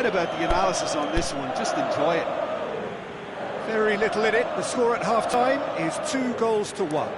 Forget about the analysis on this one, just enjoy it. Very little in it. The score at half-time is 2-1.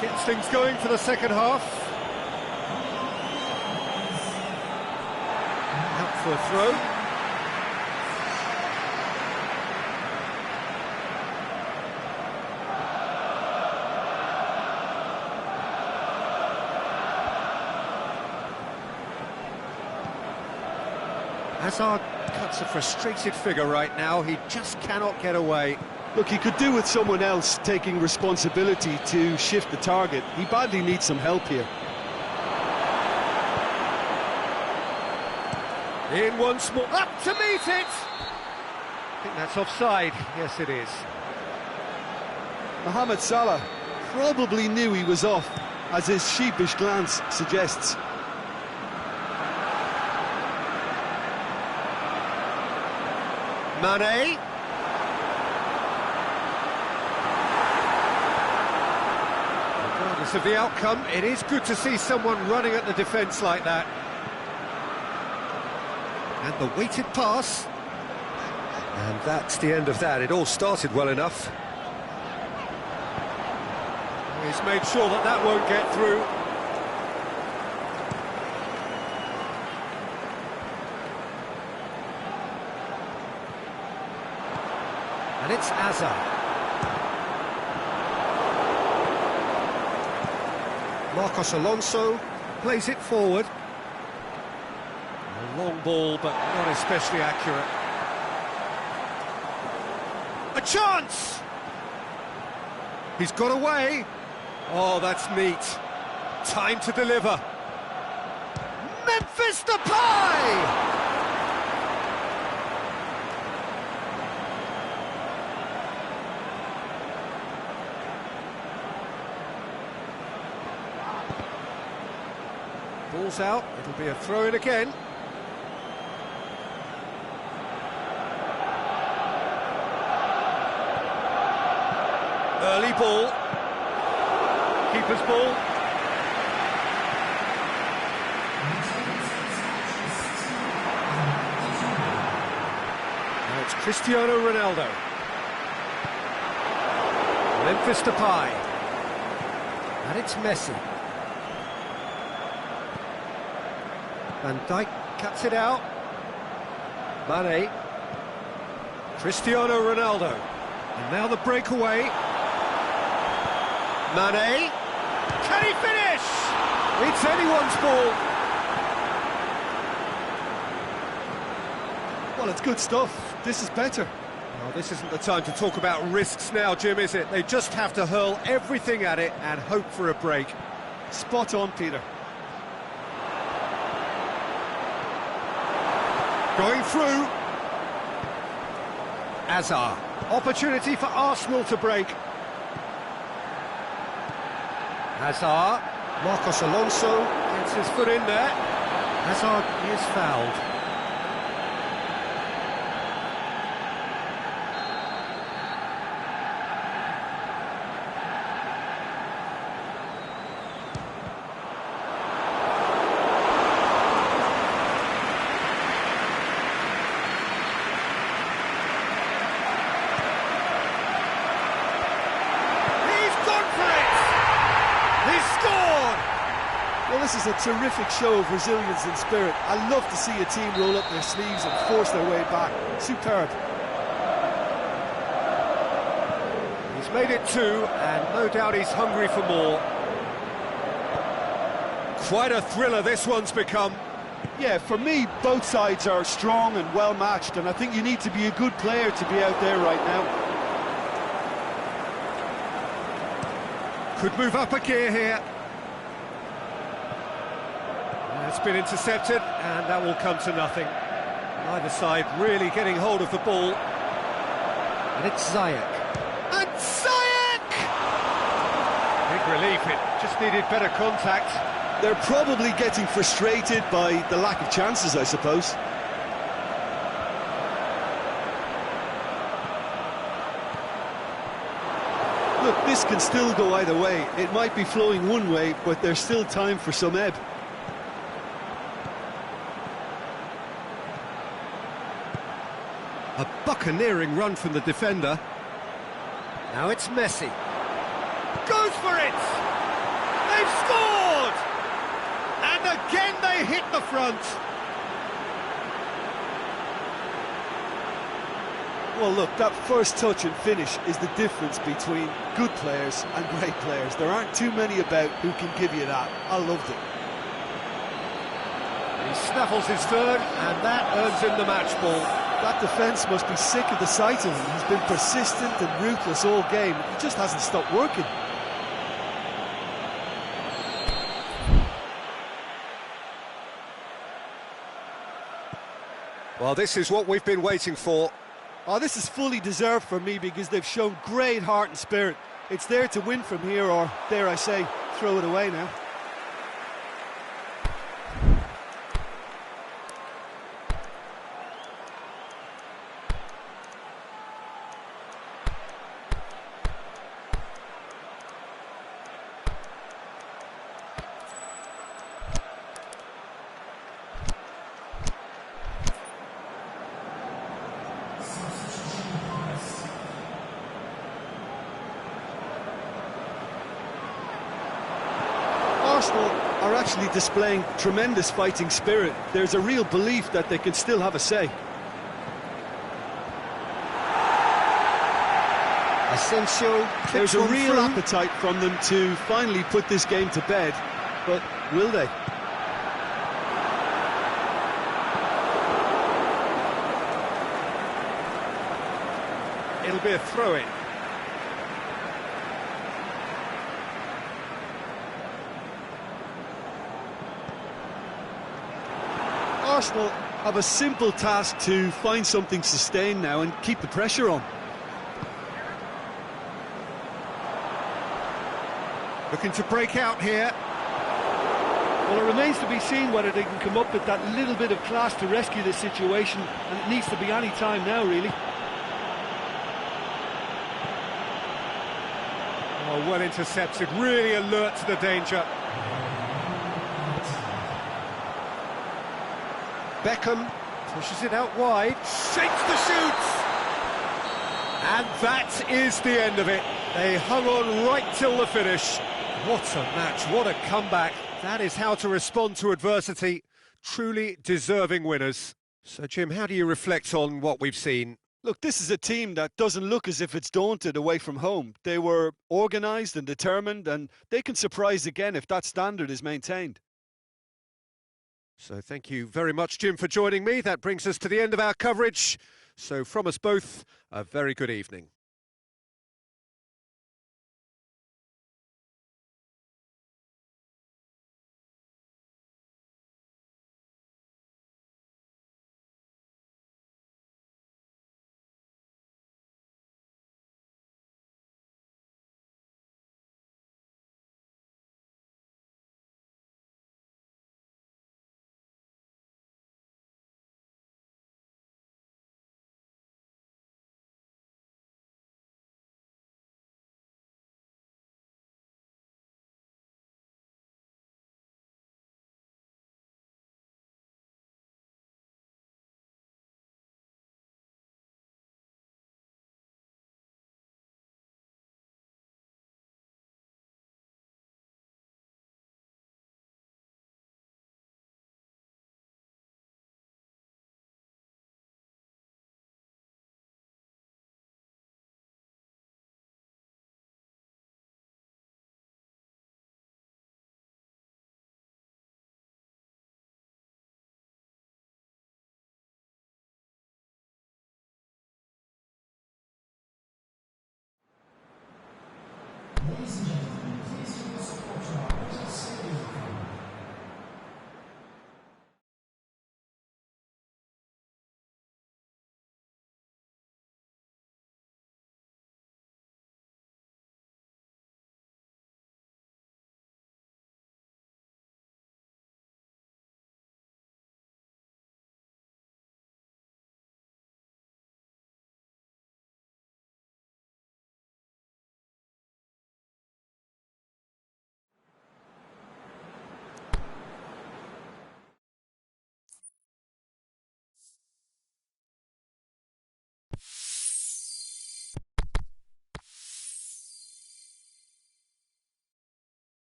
Gets things going for the second half. Out for a throw. Hazard cuts a frustrated figure right now. He just cannot get away. Look, he could do with someone else taking responsibility to shift the target. He badly needs some help here. In once more, up to meet it! I think that's offside. Yes, it is. Mohamed Salah probably knew he was off, as his sheepish glance suggests. Mane. Regardless of the outcome, it is good to see someone running at the defence like that. And the weighted pass. And that's the end of that. It all started well enough. He's made sure that that won't get through. And it's Hazard. Marcos Alonso plays it forward. A long ball, but not especially accurate. A chance! He's got away. Oh, that's neat. Time to deliver. Memphis Depay! Ball's out, it'll be a throw-in again. Early ball. Keeper's ball. Now it's Cristiano Ronaldo. Memphis Depay. And it's Messi. Van Dijk cuts it out. Mane. Cristiano Ronaldo. And now the breakaway. Mane. Can he finish? It's anyone's ball. Well, it's good stuff. This is better. Well, this isn't the time to talk about risks now, Jim, is it? They just have to hurl everything at it and hope for a break. Spot on, Peter. Going through. Hazard. Opportunity for Arsenal to break. Hazard. Marcos Alonso gets his foot in there. Hazard is fouled. this is a terrific show of resilience and spirit. I love to see a team roll up their sleeves and force their way back. Superb. He's made it 2, and no doubt he's hungry for more. Quite a thriller this one's become. Yeah, for me, both sides are strong and well matched, and I think you need to be a good player to be out there right now. Could move up a gear here. It's been intercepted, and that will come to nothing. Neither side really getting hold of the ball. And it's Ziyech. And Ziyech! Big relief, it just needed better contact. They're probably getting frustrated by the lack of chances, I suppose. Look, this can still go either way. It might be flowing one way, but there's still time for some ebb. A buccaneering run from the defender. Now it's Messi. Goes for it! They've scored! And again they hit the front. Well, look, that first touch and finish is the difference between good players and great players. There aren't too many about who can give you that. I loved it. He snaffles his third, and that earns him the match ball. That defence must be sick of the sight of him. He's been persistent and ruthless all game. He just hasn't stopped working. Well, this is what we've been waiting for. Oh, this is fully deserved for me because they've shown great heart and spirit. It's there to win from here, or, dare I say, throw it away now. Arsenal are actually displaying tremendous fighting spirit. There's a real belief that they can still have a say. Asensio. There's a real appetite from them to finally put this game to bed, but will they? It'll be a throw-in. Arsenal have a simple task to find something sustained now and keep the pressure on. Looking to break out here. Well, it remains to be seen whether they can come up with that little bit of class to rescue this situation, and it needs to be any time now, really. Oh, well intercepted, really alert to the danger. Beckham pushes it out wide, shakes the shoots! And that is the end of it. They hung on right till the finish. What a match, what a comeback. That is how to respond to adversity. Truly deserving winners. So, Jim, how do you reflect on what we've seen? Look, this is a team that doesn't look as if it's daunted away from home. They were organised and determined, and they can surprise again if that standard is maintained. So thank you very much, Jim, for joining me. That brings us to the end of our coverage. So from us both, a very good evening.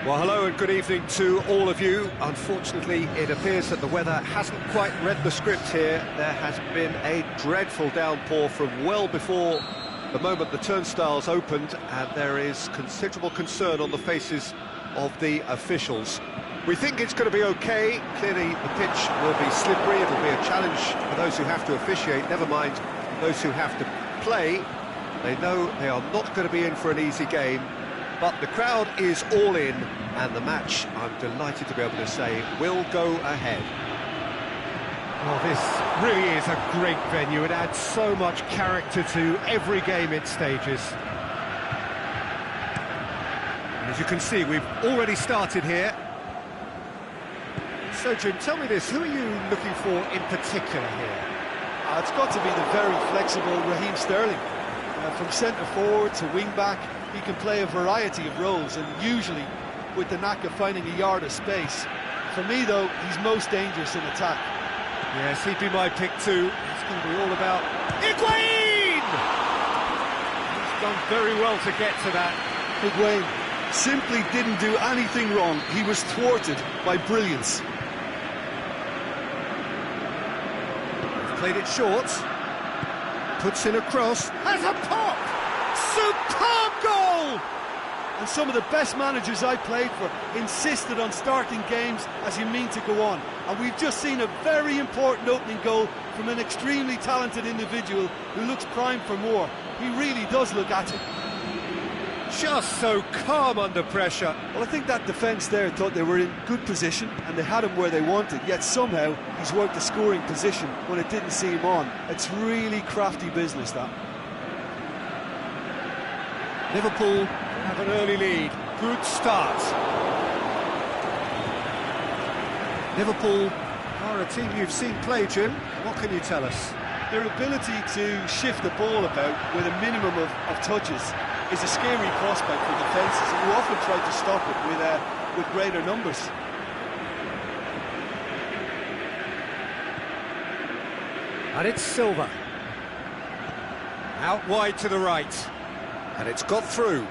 Well, hello and good evening to all of you. Unfortunately, it appears that the weather hasn't quite read the script here. There has been a dreadful downpour from well before the moment the turnstiles opened, and there is considerable concern on the faces of the officials. We think it's going to be okay. Clearly, the pitch will be slippery. It'll be a challenge for those who have to officiate, never mind those who have to play. They know they are not going to be in for an easy game. But the crowd is all in, and the match, I'm delighted to be able to say, will go ahead. Well, this really is a great venue. It adds so much character to every game it stages. And as you can see, we've already started here. So, Jim, tell me this, who are you looking for in particular here? It's got to be the very flexible Raheem Sterling. From centre-forward to wing-back, he can play a variety of roles, and usually with the knack of finding a yard of space. For me, though, he's most dangerous in attack. Yes, he'd be my pick too. It's going to be all about Higuain! He's done very well to get to that. Higuain simply didn't do anything wrong. He was thwarted by brilliance. Played it short. Puts in a cross. Has a pop! Superb goal! And some of the best managers I played for insisted on starting games as you mean to go on. And we've just seen a very important opening goal from an extremely talented individual who looks primed for more. He really does look at it. Just so calm under pressure. Well, I think that defence there thought they were in good position and they had him where they wanted, yet somehow he's worked the scoring position when it didn't see him on. It's really crafty business, that. Liverpool have an early lead. Good start. Liverpool are a team you've seen play, Jim. What can you tell us? Their ability to shift the ball about with a minimum of touches is a scary prospect for defences, and you often try to stop it with greater numbers. And it's Silva. Out wide to the right. And it's got through.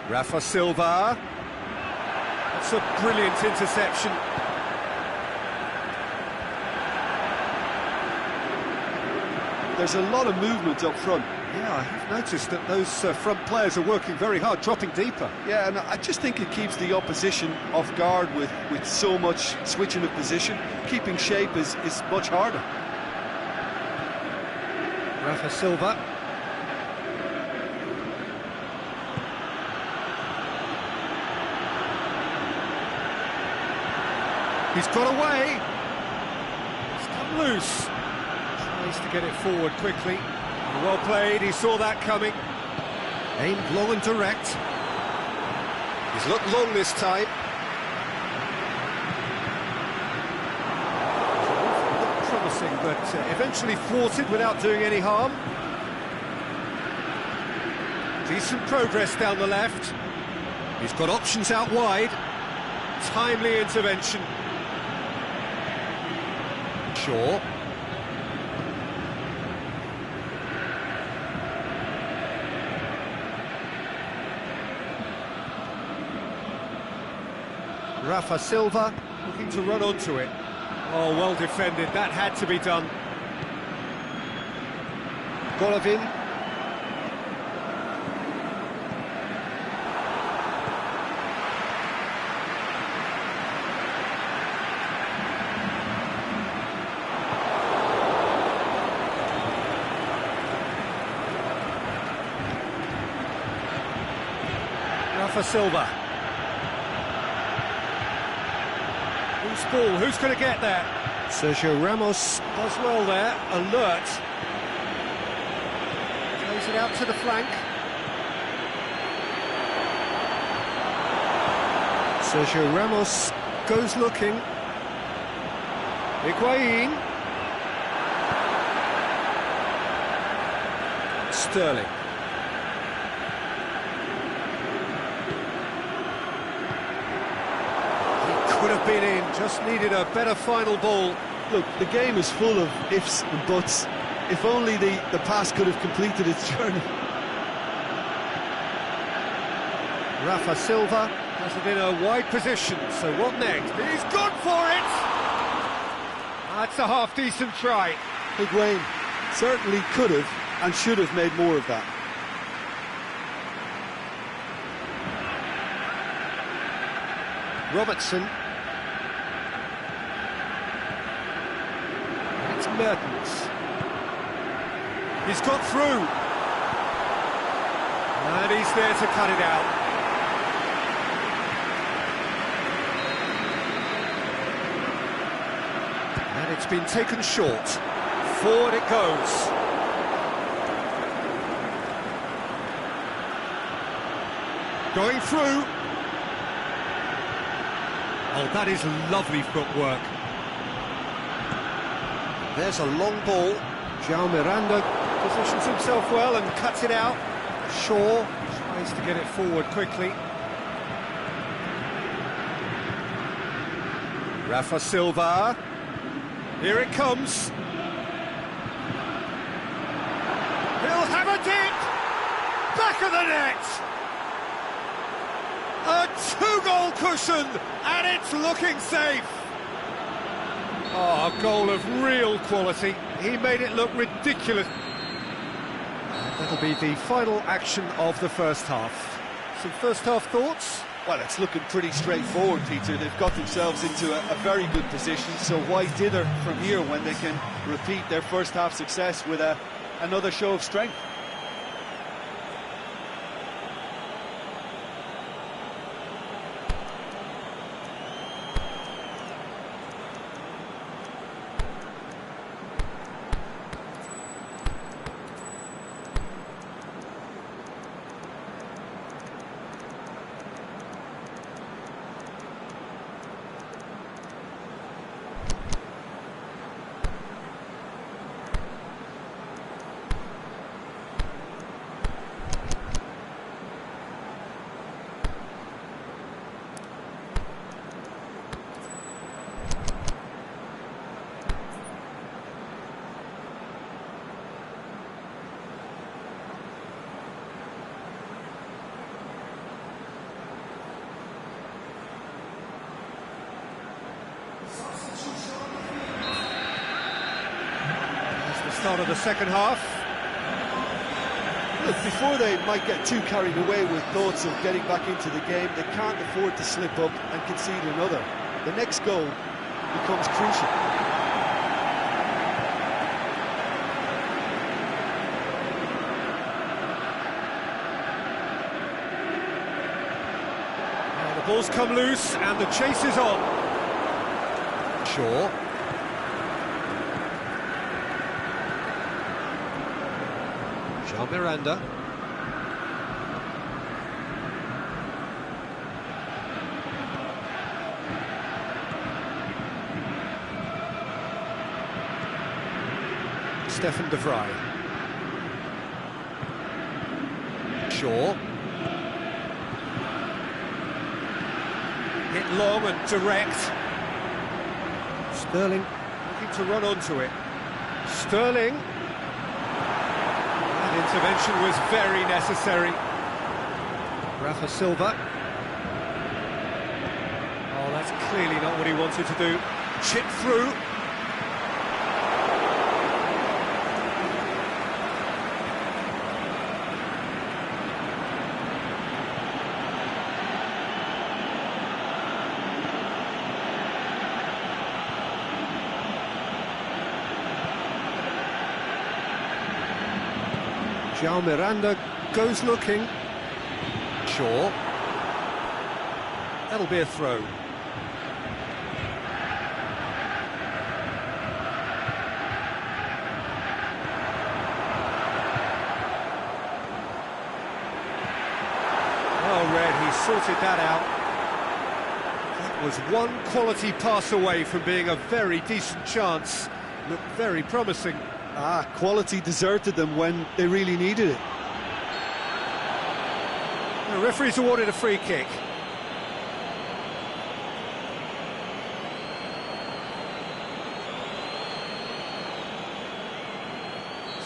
Rafa Silva. That's a brilliant interception. There's a lot of movement up front. Yeah, I have noticed that those front players are working very hard, dropping deeper. Yeah, and I just think it keeps the opposition off guard with so much switching of position. Keeping shape is much harder. Rafa Silva. He's got away. He's come loose. Tries to get it forward quickly. Well played, he saw that coming. Aimed low and direct. He's looked long this time. Promising, but eventually thwarted without doing any harm. Decent progress down the left. He's got options out wide. Timely intervention. Shaw. Rafa Silva looking to run onto it. Oh, well defended. That had to be done. Golovin. Rafa Silva. Who's ball? Who's going to get there? Sergio Ramos does well there, alert. Plays it out to the flank. Sergio Ramos goes looking. Higuain. Sterling. Could have been in, just needed a better final ball. Look, the game is full of ifs and buts. If only the pass could have completed its journey. Rafa Silva Has it in a wide position, so what next? He's gone for it! That's a half-decent try. Higuain certainly could have and should have made more of that. Robertson. It's Mertens. He's got through. And he's there to cut it out. And it's been taken short. Forward it goes. Going through. Oh, that is lovely footwork. There's a long ball. João Miranda Positions himself well and cuts it out. Shaw tries to get it forward quickly. Rafa Silva. Here it comes. He'll have a dip! Back of the net! A two-goal cushion, and it's looking safe. Oh, a goal of real quality. He made it look ridiculous. That'll be the final action of the first half. Some first-half thoughts? Well, it's looking pretty straightforward, Peter. They've got themselves into a very good position, so why dither from here when they can repeat their first-half success with another show of strength? Start of the second half. Look, before they might get too carried away with thoughts of getting back into the game, they can't afford to slip up and concede another. The next goal becomes crucial. Now the ball's come loose and the chase is on. Shaw. Miranda. Stefan de Vrij. Shaw. Hit long and direct. Sterling looking to run onto it. Sterling. Intervention was very necessary. Rafa Silva. Oh, that's clearly not what he wanted to do. Chip through. João Miranda goes looking. Shaw. That'll be a throw. Oh, Red, he sorted that out. That was one quality pass away from being a very decent chance. Looked very promising. Quality deserted them when they really needed it. The referee's awarded a free kick.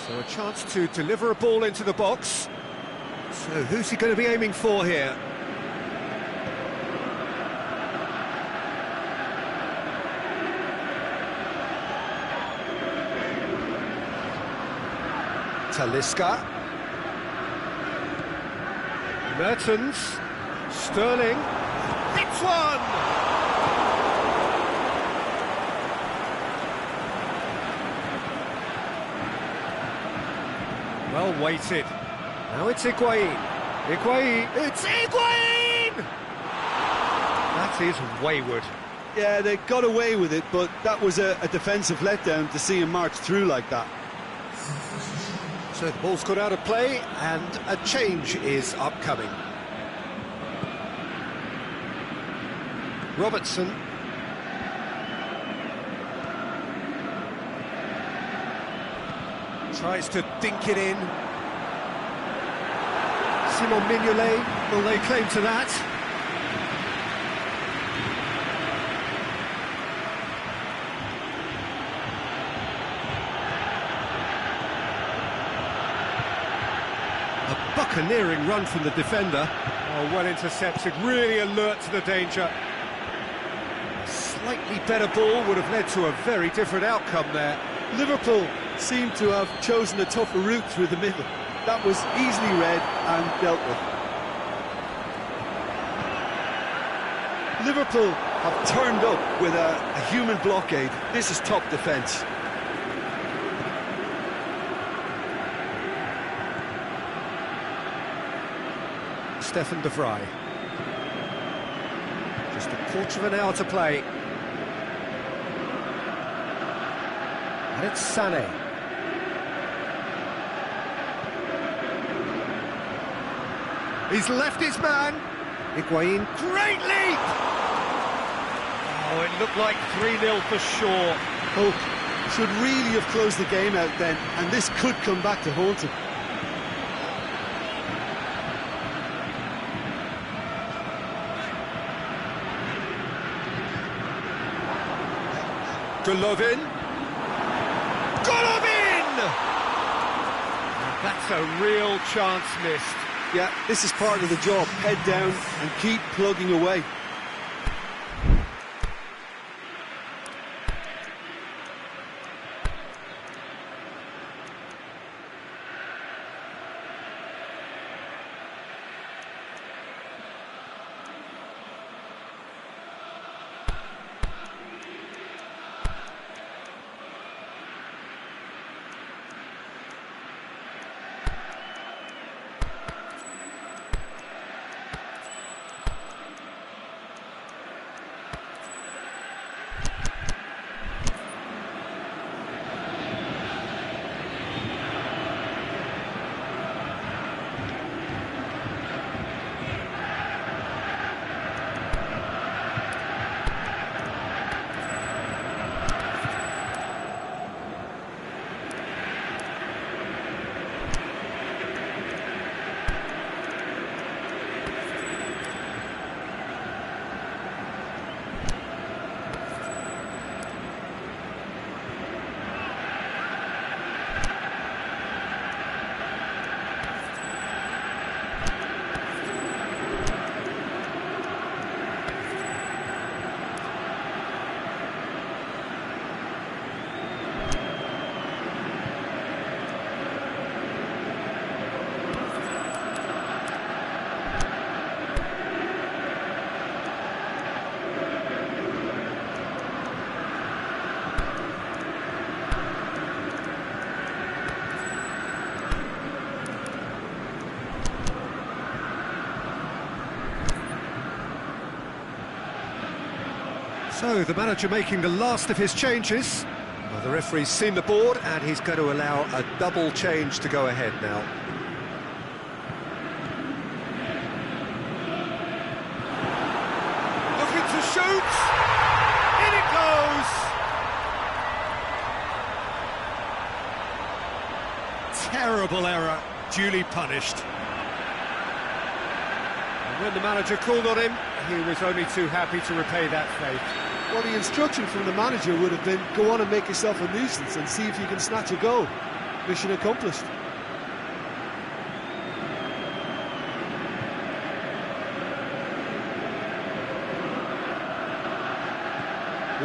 So a chance to deliver a ball into the box. So who's he going to be aiming for here? Talisca. Mertens. Sterling. Hits one! Well weighted. Now it's Higuain. It's Higuain! That is wayward. Yeah, they got away with it, but that was a defensive letdown to see him march through like that. So the ball's got out of play, and a change is upcoming. Robertson. Tries to dink it in. Simon Mignolet, will they claim to that? A buccaneering run from the defender. Oh, well intercepted, really alert to the danger. A slightly better ball would have led to a very different outcome there. Liverpool seemed to have chosen a tougher route through the middle. That was easily read and dealt with. Liverpool have turned up with a human blockade. This is top defence. Stefan de Vrij. Just a quarter of an hour to play. And it's Sané. He's left his man. Higuain, great leap! Oh, it looked like 3-0 for sure. Hope should really have closed the game out then, and this could come back to haunt him. Golovin. Golovin! That's a real chance missed. Yeah, this is part of the job. Head down and keep plugging away. So, the manager making the last of his changes. Well, the referee's seen the board, and he's going to allow a double change to go ahead now. Looking to shoot! In it goes! Terrible error, duly punished. And when the manager called on him, he was only too happy to repay that faith. Well, the instruction from the manager would have been, go on and make yourself a nuisance and see if you can snatch a goal. Mission accomplished.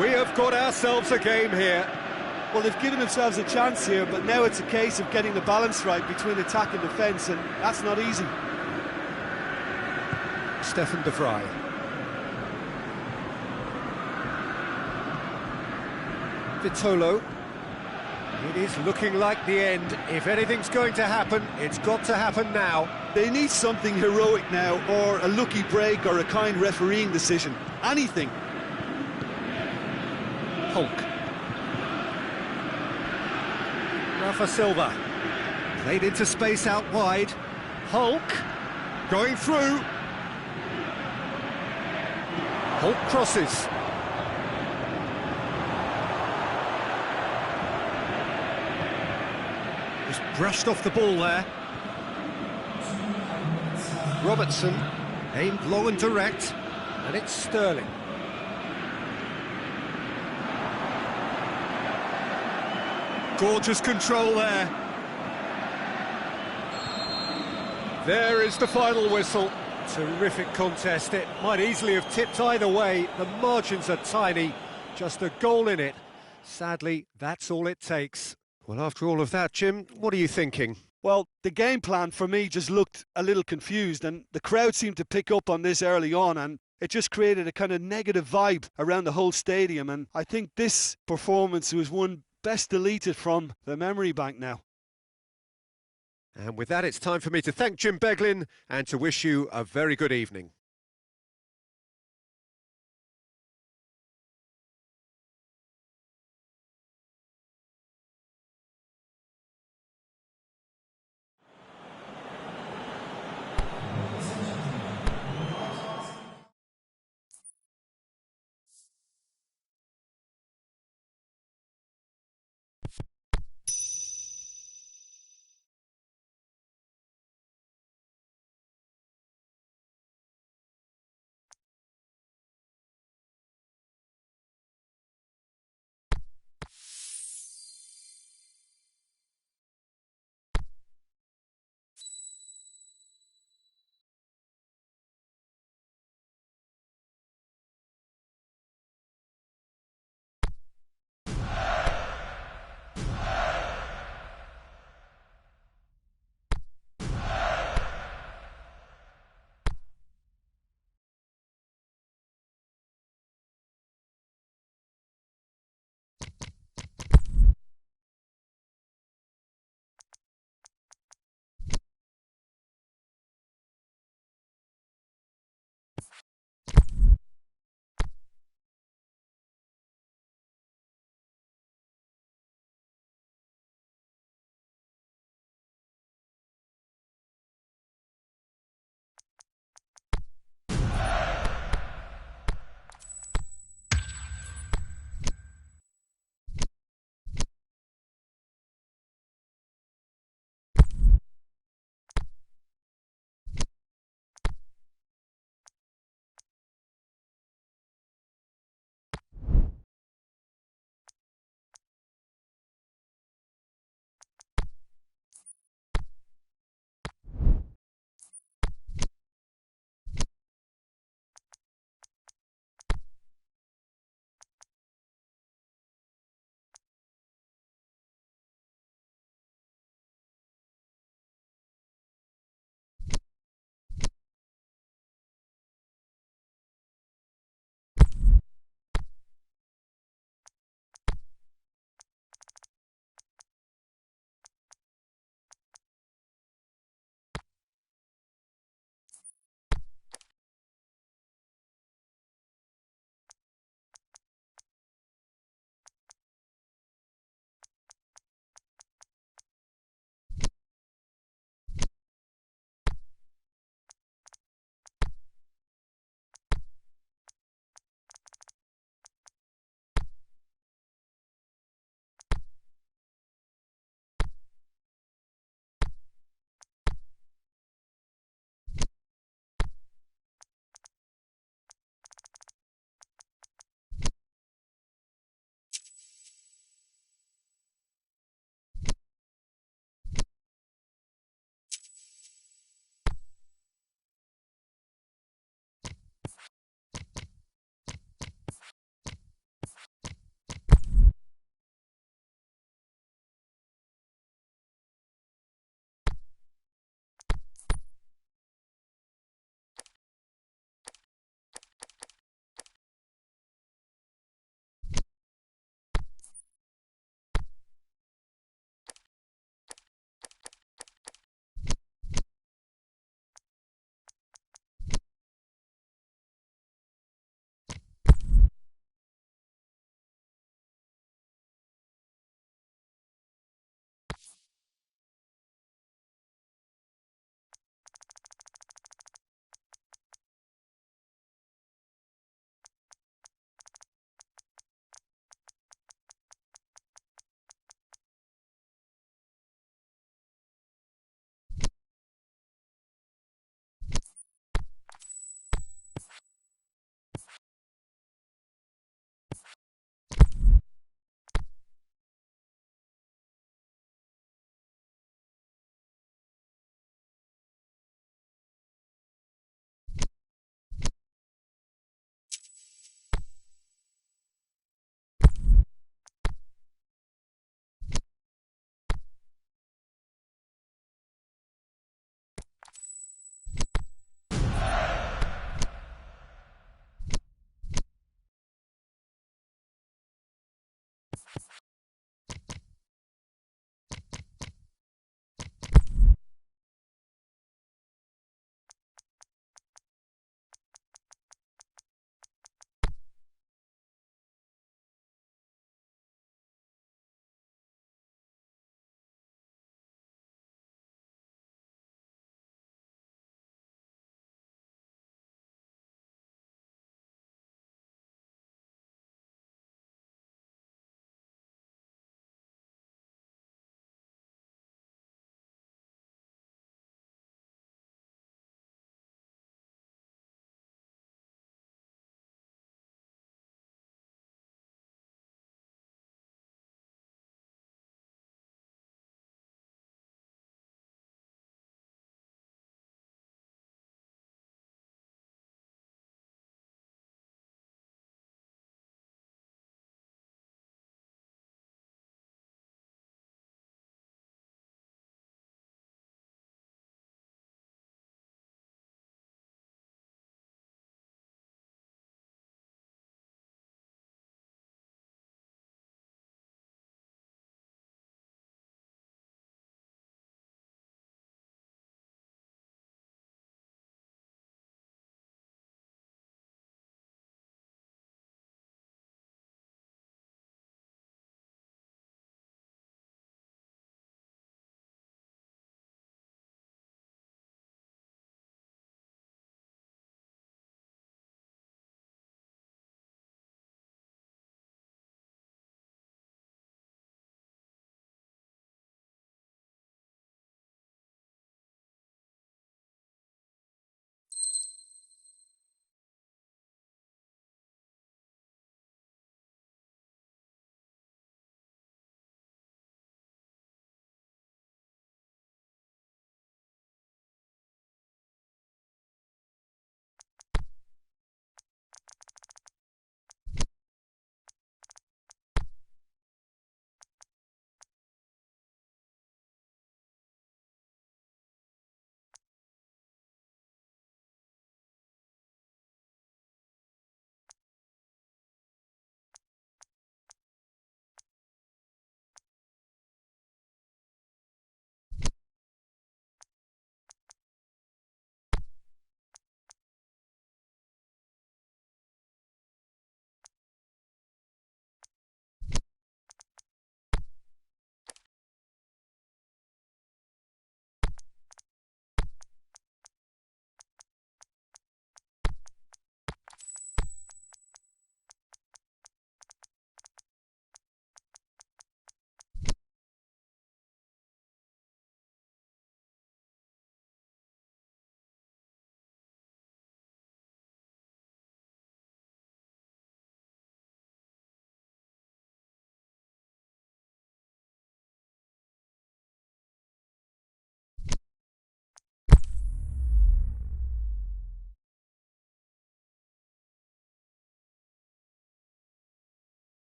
We have got ourselves a game here. Well, they've given themselves a chance here, but now it's a case of getting the balance right between attack and defence, and that's not easy. Stefan de Vrij. Vitolo. It is looking like the end. If anything's going to happen, it's got to happen now. They need something heroic now, or a lucky break, or a kind refereeing decision. Anything. Hulk. Rafa Silva. Played into space out wide. Hulk. Going through. Hulk crosses. Just brushed off the ball there. Robertson aimed low and direct, and it's Sterling. Gorgeous control there. There is the final whistle. Terrific contest. It might easily have tipped either way. The margins are tiny. Just a goal in it. Sadly, that's all it takes. Well, after all of that, Jim, what are you thinking? Well, the game plan for me just looked a little confused, and the crowd seemed to pick up on this early on, and it just created a kind of negative vibe around the whole stadium, and I think this performance was one best deleted from the memory bank now. And with that, it's time for me to thank Jim Beglin and to wish you a very good evening.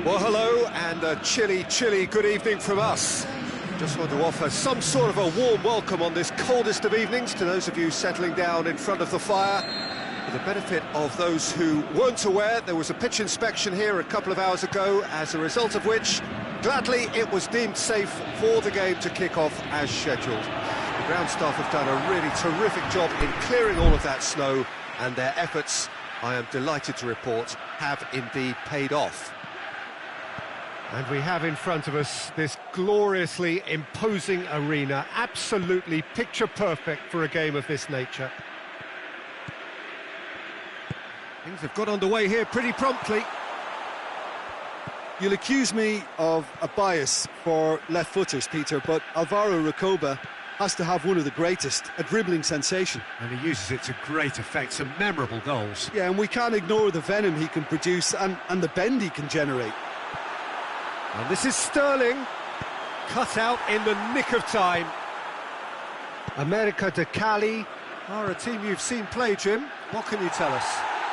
Well, hello, and a chilly, chilly good evening from us. Just want to offer some sort of a warm welcome on this coldest of evenings to those of you settling down in front of the fire. For the benefit of those who weren't aware, there was a pitch inspection here a couple of hours ago, as a result of which, gladly, it was deemed safe for the game to kick off as scheduled. The ground staff have done a really terrific job in clearing all of that snow, and their efforts, I am delighted to report, have indeed paid off. And we have in front of us this gloriously imposing arena, absolutely picture perfect for a game of this nature. Things have got underway here pretty promptly. You'll accuse me of a bias for left-footers, Peter, but Alvaro Recoba has to have one of the greatest, a dribbling sensation. And he uses it to great effect, some memorable goals. Yeah, and we can't ignore the venom he can produce and the bend he can generate. And this is Sterling, cut out in the nick of time. America de Cali Are a team you've seen play, Jim. What can you tell us?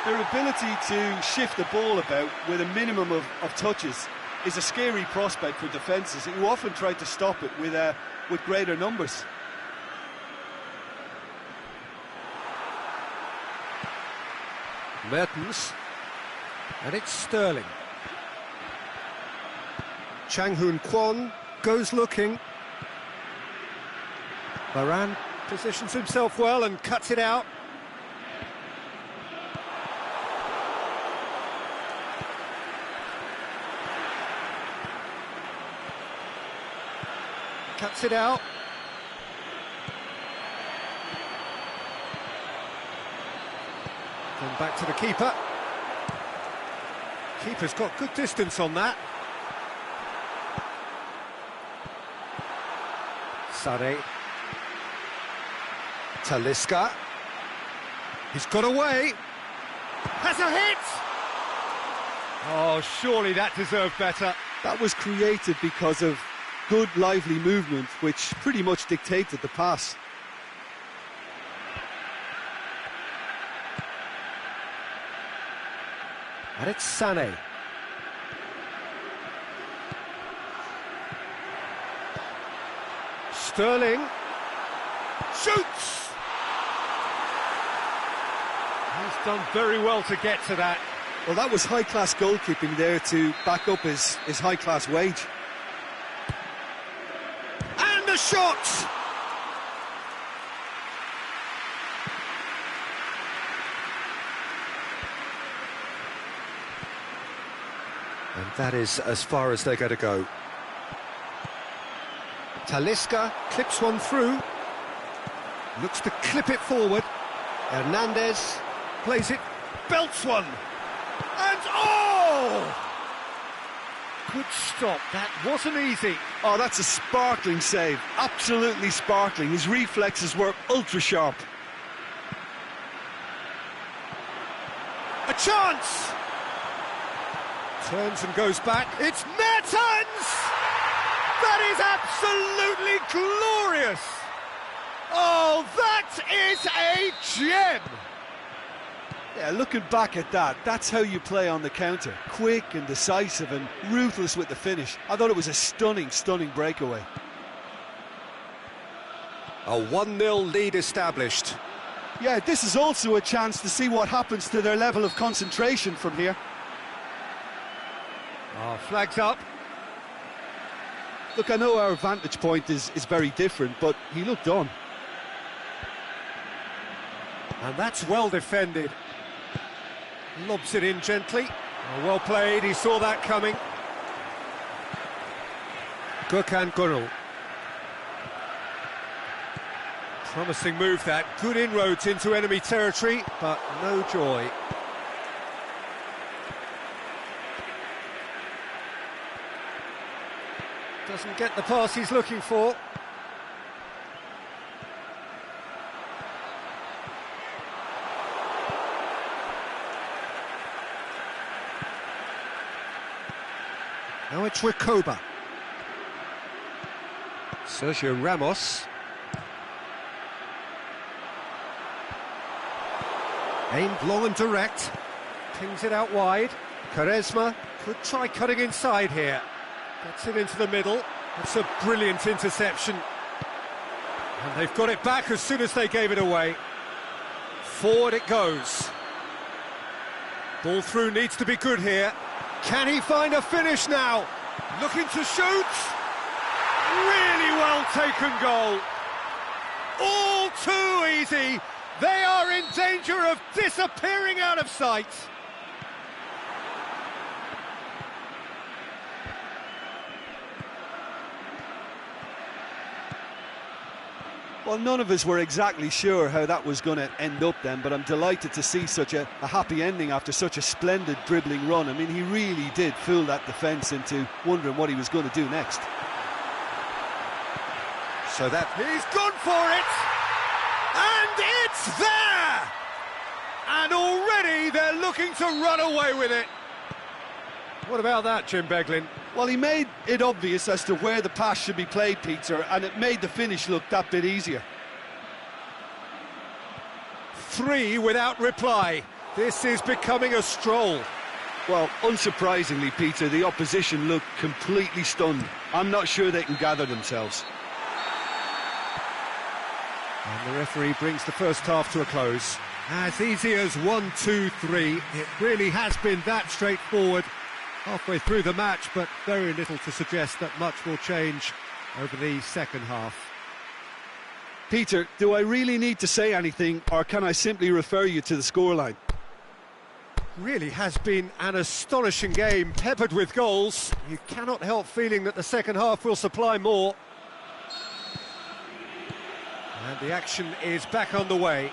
Their ability to shift the ball about with a minimum of touches is a scary prospect for defences who often try to stop it with greater numbers. Mertens. And it's Sterling. Chang Hoon Kwon goes looking. Varane positions himself well and cuts it out. Cuts it out. Then back to the keeper. Keeper's got good distance on that. Sade. Talisca. He's got away. Has a hit! Oh, surely that deserved better. That was created because of good, lively movement, which pretty much dictated the pass. And it's Sané. Sterling. Shoots! He's done very well to get to that. Well, that was high-class goalkeeping there to back up his high-class wage. And the shot! And that is as far as they're going to go. Talisca clips one through. Looks to clip it forward. Hernandez plays it, belts one. And oh! Good stop, that wasn't easy. Oh, that's a sparkling save, absolutely sparkling. His reflexes were ultra sharp. A chance! Turns and goes back. It's Mertens! That is absolutely glorious! Oh, that is a gem! Yeah, looking back at that, that's how you play on the counter. Quick and decisive and ruthless with the finish. I thought it was a stunning, stunning breakaway. A 1-0 lead established. Yeah, this is also a chance to see what happens to their level of concentration from here. Oh, flags up. Look, I know our vantage point is very different, but he looked on. And that's well defended. Lobs it in gently. Oh, well played, he saw that coming. Gökhan Gürel. Promising move that, good inroads into enemy territory, But no joy. Doesn't get the pass he's looking for. Now it's Recoba. Sergio Ramos. Aimed long and direct. Pings it out wide. Quaresma Could try cutting inside here. Gets it into the middle. It's a brilliant interception. And they've got it back as soon as they gave it away. Forward it goes. Ball through needs to be good here. Can he find a finish now? Looking to shoot. Really well taken goal. All too easy. They are in danger of disappearing out of sight. Well, none of us were exactly sure how that was going to end up then, but I'm delighted to see such a happy ending after such a splendid dribbling run. I mean, he really did fool that defence into wondering what he was going to do next. So that he's gone for it, and it's there! And already they're looking to run away with it. What about that, Jim Beglin? Well, he made it obvious as to where the pass should be played, Peter, and it made the finish look that bit easier. 3 without reply. This is becoming a stroll. Well, unsurprisingly, Peter, the opposition looked completely stunned. I'm not sure they can gather themselves. And the referee brings the first half to a close. As easy as 1, 2, 3. It really has been that straightforward. Halfway through the match, but very little to suggest that much will change over the second half. Peter, do I really need to say anything, or can I simply refer you to the scoreline? Really has been an astonishing game, peppered with goals. You cannot help feeling that the second half will supply more. And the action is back on the way.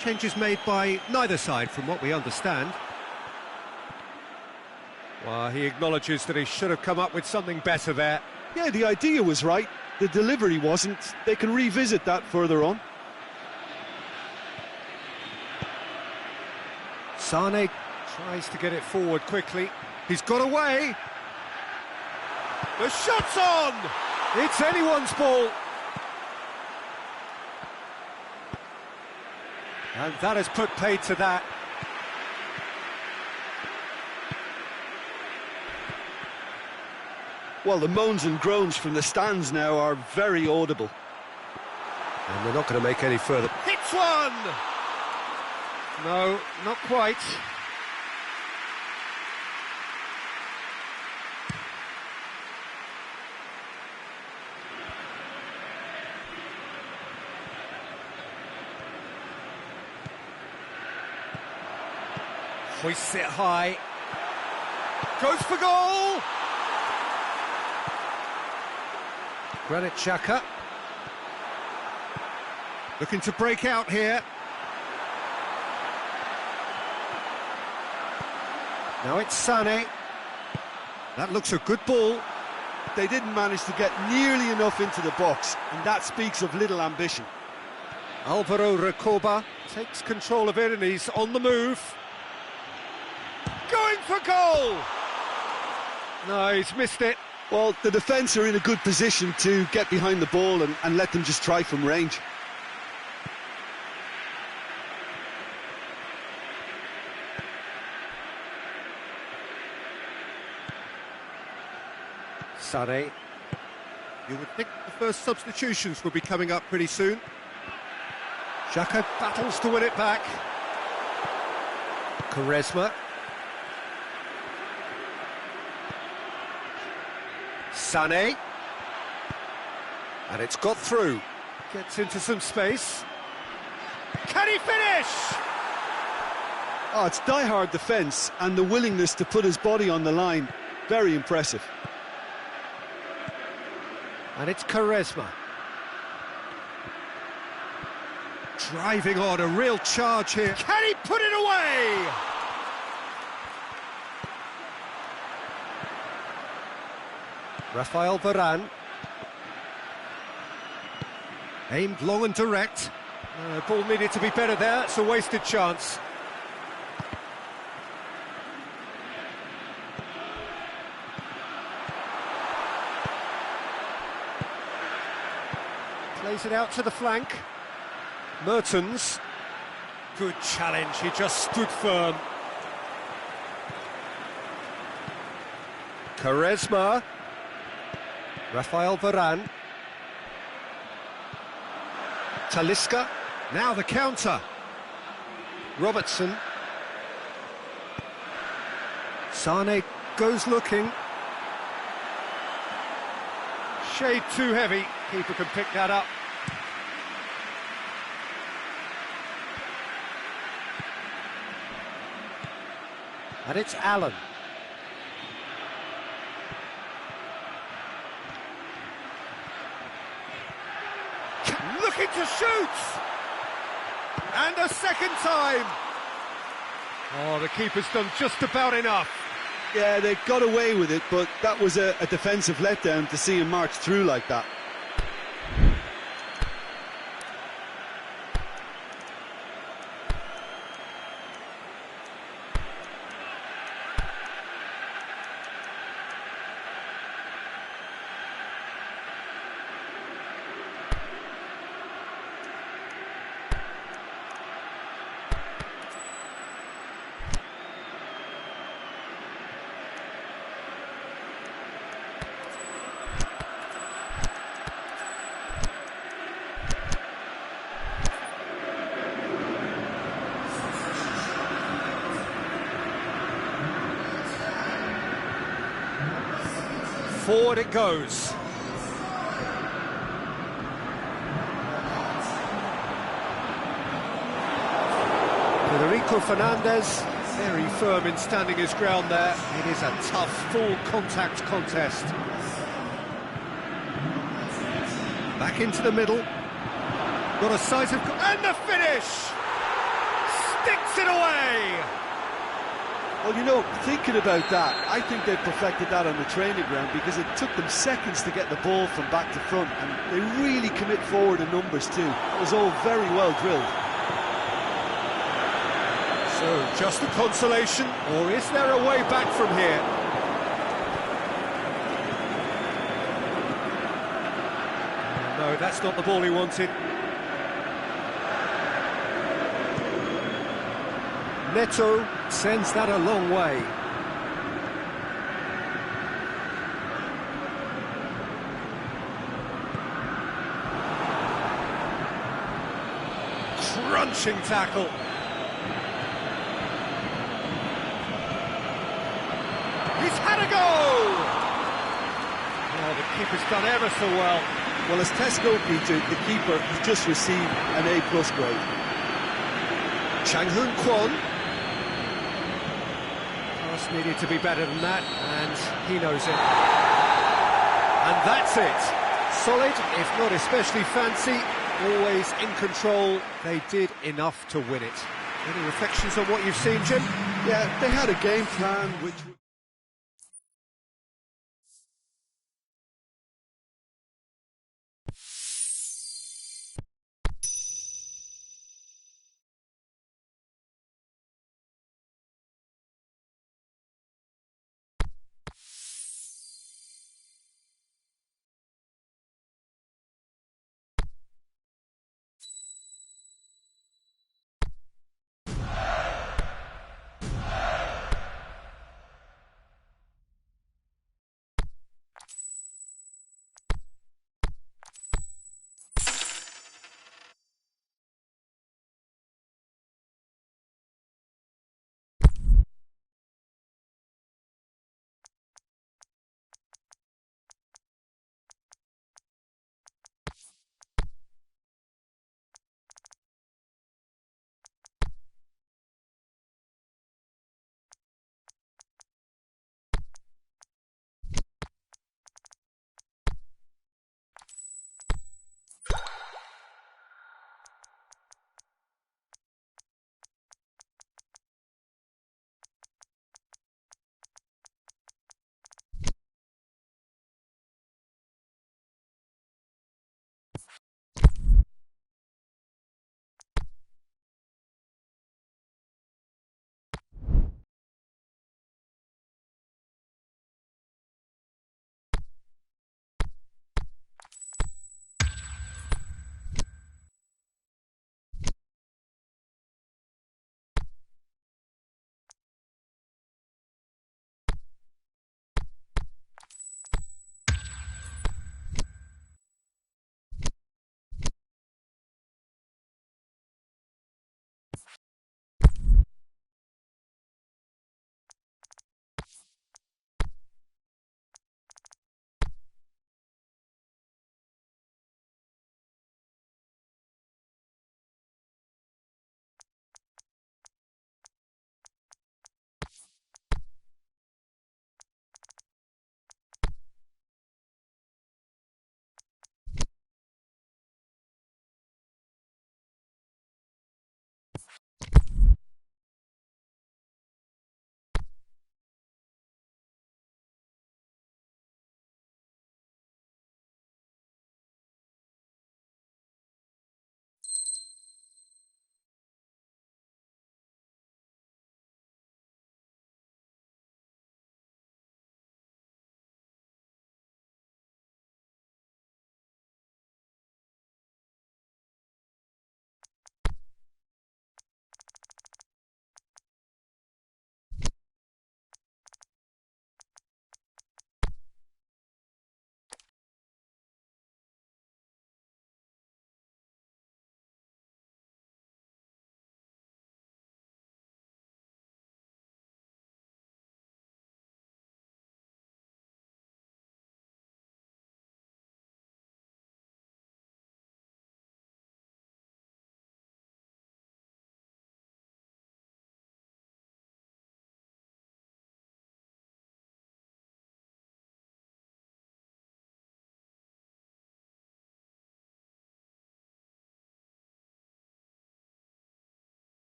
Changes made by neither side, from what we understand. Well, he acknowledges that he should have come up with something better there. Yeah, the idea was right, the delivery wasn't. They can revisit that further on. Sane tries to get it forward quickly. He's got away. The shot's on! It's anyone's ball. And that has put paid to that. Well, the moans and groans from the stands now are very audible. And they're not going to make any further. Hits one! No, not quite. Hoists it high. Goes for goal! Granit Xhaka. Looking to break out here. Now it's Sané. That looks a good ball. They didn't manage to get nearly enough into the box, and that speaks of little ambition. Alvaro Recoba takes control of it and he's on the move. Going for goal! No, he's missed it. Well, the defence are in a good position to get behind the ball and let them just try from range. Sané. You would think the first substitutions will be coming up pretty soon. Xhaka battles to win it back. Quaresma. Sané. And it's got through. Gets into some space. Can he finish? Oh, it's die-hard defence and the willingness to put his body on the line. Very impressive. And it's Quaresma. Driving on, a real charge here. Can he put it away? Rafael Varane. Aimed long and direct. Ball needed to be better there, it's a wasted chance. Plays it out to the flank. Mertens. Good challenge, he just stood firm. Quaresma. Rafael Varane. Talisca, now the counter. Robertson. Sane goes looking. Shade too heavy, keeper can pick that up. And it's Allen. Looking to shoot! And a second time! Oh, the keeper's done just about enough. Yeah, they got away with it, but that was a defensive letdown to see him march through like that. Forward it goes. Federico Fernandez, very firm in standing his ground there. It is a tough, full contact contest. Back into the middle. Got a sight of... And the finish! Sticks it away! Well, you know, thinking about that, I think they perfected that on the training ground because it took them seconds to get the ball from back to front, and they really commit forward in numbers too. It was all very well drilled. So, just a consolation, or is there a way back from here? No, that's not the ball he wanted. Neto sends that a long way. Crunching tackle. He's had a go! Oh, the keeper's done ever so well. Well, as test goalkeeper, the keeper has just received an A+ grade. Chang-Hoon Kwon. Pass needed to be better than that, and he knows it. And that's it. Solid, if not especially fancy, always in control. They did enough to win it. Any reflections on what you've seen, Jim? Yeah, they had a game plan which...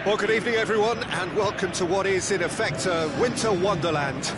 Well, good evening, everyone, and welcome to what is, in effect, a winter wonderland.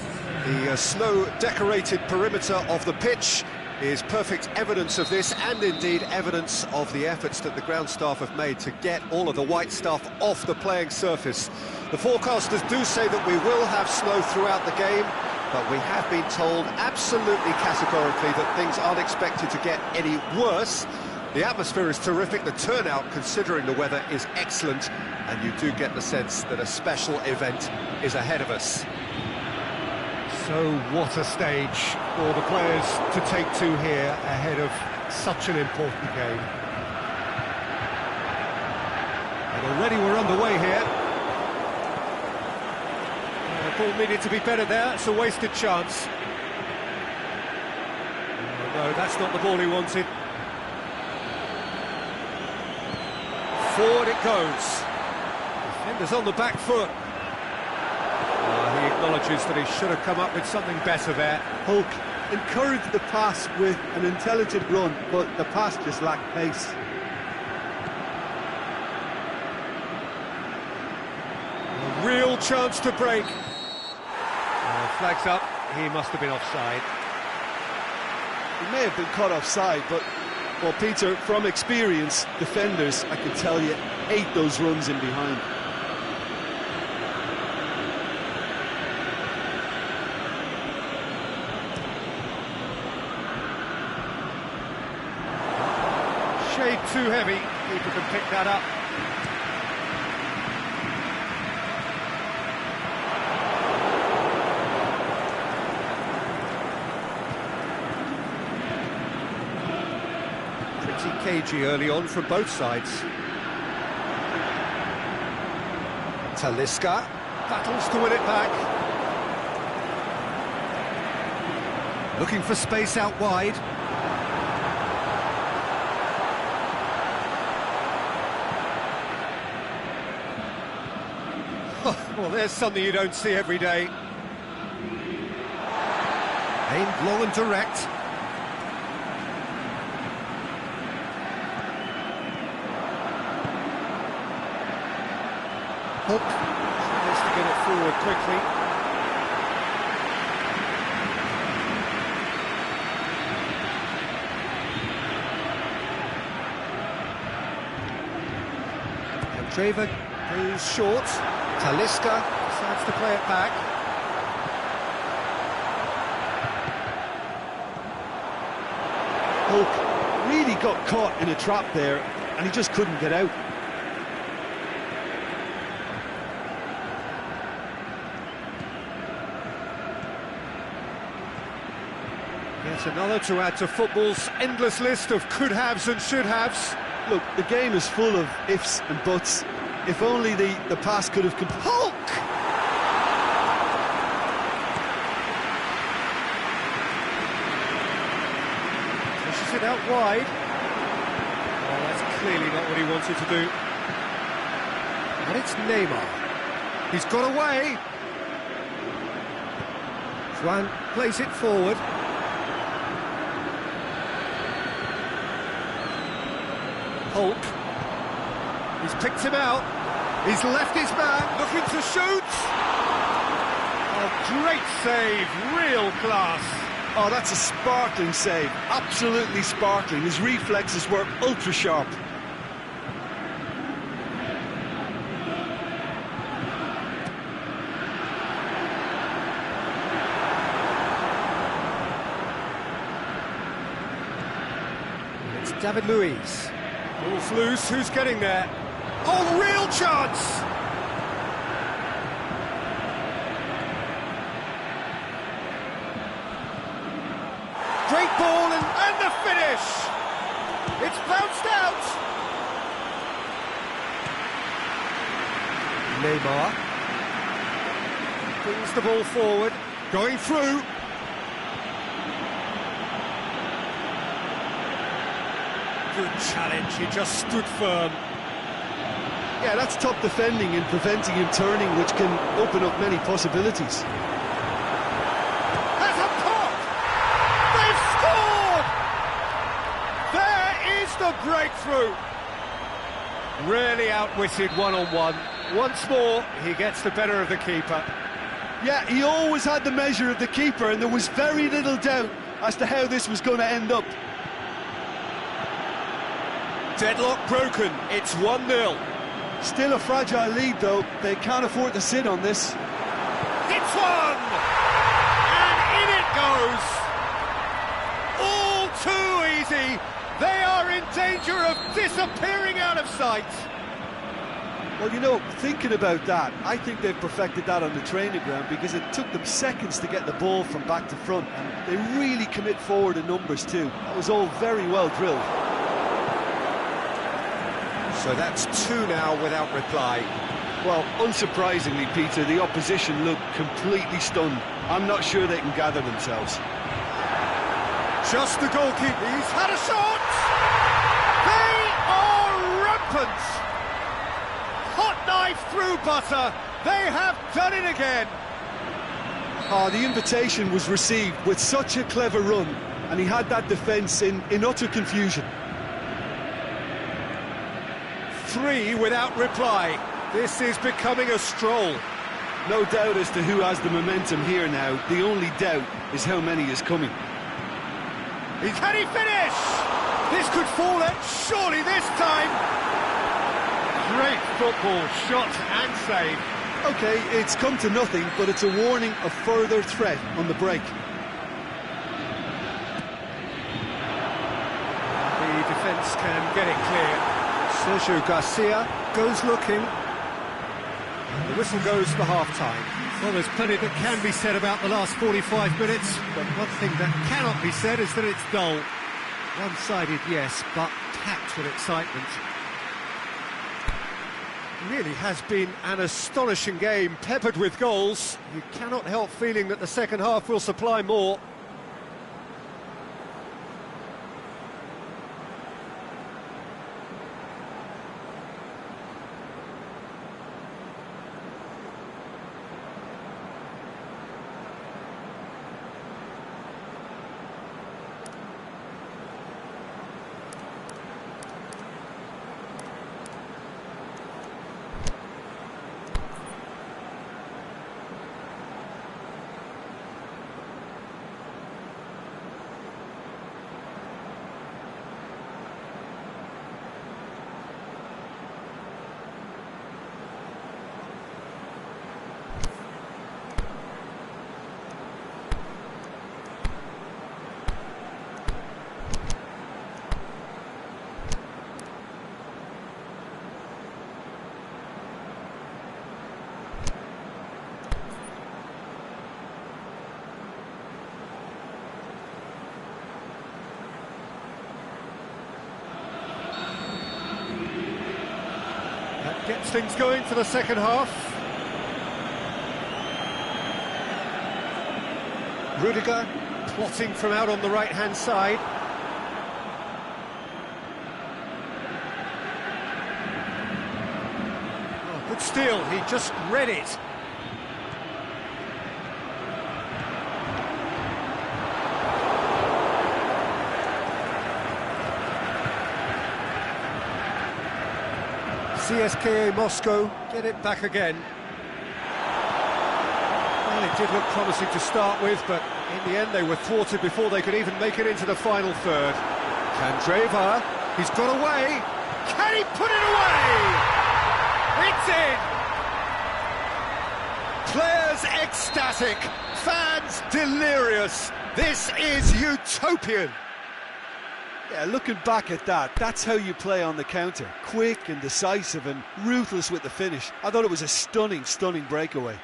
The snow-decorated perimeter of the pitch is perfect evidence of this, and indeed evidence of the efforts that the ground staff have made to get all of the white stuff off the playing surface. The forecasters do say that we will have snow throughout the game, but we have been told absolutely categorically that things aren't expected to get any worse. The atmosphere is terrific, the turnout, considering the weather, is excellent, and you do get the sense that a special event is ahead of us. So what a stage for the players to take to here ahead of such an important game. And already we're underway here. The ball needed to be better there, it's a wasted chance. Oh, no, that's not the ball he wanted. Forward it goes. Defender's on the back foot. He acknowledges that he should have come up with something better there. Hulk encouraged the pass with an intelligent run, but the pass just lacked pace. A real chance to break. Flags up, he must have been offside. He may have been caught offside, but, well, Peter, from experience, defenders, I can tell you, hate those runs in behind. Shade too heavy, keeper can pick that up. Pretty cagey early on from both sides. Talisca Battles to win it back. Looking for space out wide. Well, there's something you don't see every day. Aimed long and direct. Hook tries to get it forward quickly. Trevor goes short. Talisca decides to play it back. Hulk really got caught in a trap there, and he just couldn't get out. Yet another to add to football's endless list of could-haves and should-haves. Look, the game is full of ifs and buts. If only the pass could have come. Hulk! Pushes it out wide. Oh, that's clearly not what he wanted to do. And it's Neymar. He's got away. Juan plays it forward. Hulk. He's picked him out. He's left his man, looking to shoot. Oh, great save, real class. Oh, that's a sparkling save, absolutely sparkling. His reflexes were ultra sharp. It's David Luiz. Ball's loose, who's getting there? Oh, real chance! Great ball and the finish! It's bounced out! Neymar brings the ball forward, going through. Good challenge, he just stood firm. Yeah, that's top defending and preventing him turning, which can open up many possibilities. That's a pop! They've scored! There is the breakthrough! Really outwitted one-on-one. Once more, he gets the better of the keeper. Yeah, he always had the measure of the keeper, and there was very little doubt as to how this was going to end up. Deadlock broken, it's 1-0. Still a fragile lead, though. They can't afford to sit on this. It's one! And in it goes! All too easy! They are in danger of disappearing out of sight! Well, you know, thinking about that, I think they've perfected that on the training ground, because it took them seconds to get the ball from back to front, and they really commit forward in numbers too. That was all very well drilled. So that's 2 now without reply. Well, unsurprisingly, Peter, the opposition look completely stunned. I'm not sure they can gather themselves. Just the goalkeeper, he's had a shot! They are rampant! Hot knife through butter, they have done it again! Oh, the invitation was received with such a clever run, and he had that defence in utter confusion. 3 without reply. This is becoming a stroll. No doubt as to who has the momentum here now. The only doubt is how many is coming. Can he finish? This could fall at surely this time. Great football, shot and save. OK, it's come to nothing, but it's a warning of further threat on the break. The defence can get it clear. Sergio Garcia goes looking. The whistle goes for half-time. Well, there's plenty that can be said about the last 45 minutes, but one thing that cannot be said is that it's dull. One-sided, yes, but packed with excitement. It really has been an astonishing game, peppered with goals. You cannot help feeling that the second half will supply more. Gets things going for the second half. Rudiger plotting from out on the right-hand side. Oh, good steal, he just read it. CSKA Moscow get it back again. Well, it did look promising to start with, but in the end they were thwarted before they could even make it into the final third. Kandreva, he's got away. Can he put it away? It's in! Players ecstatic, fans delirious. This is utopian. Yeah, looking back at that, that's how you play on the counter. Quick and decisive and ruthless with the finish. I thought it was a stunning, stunning breakaway.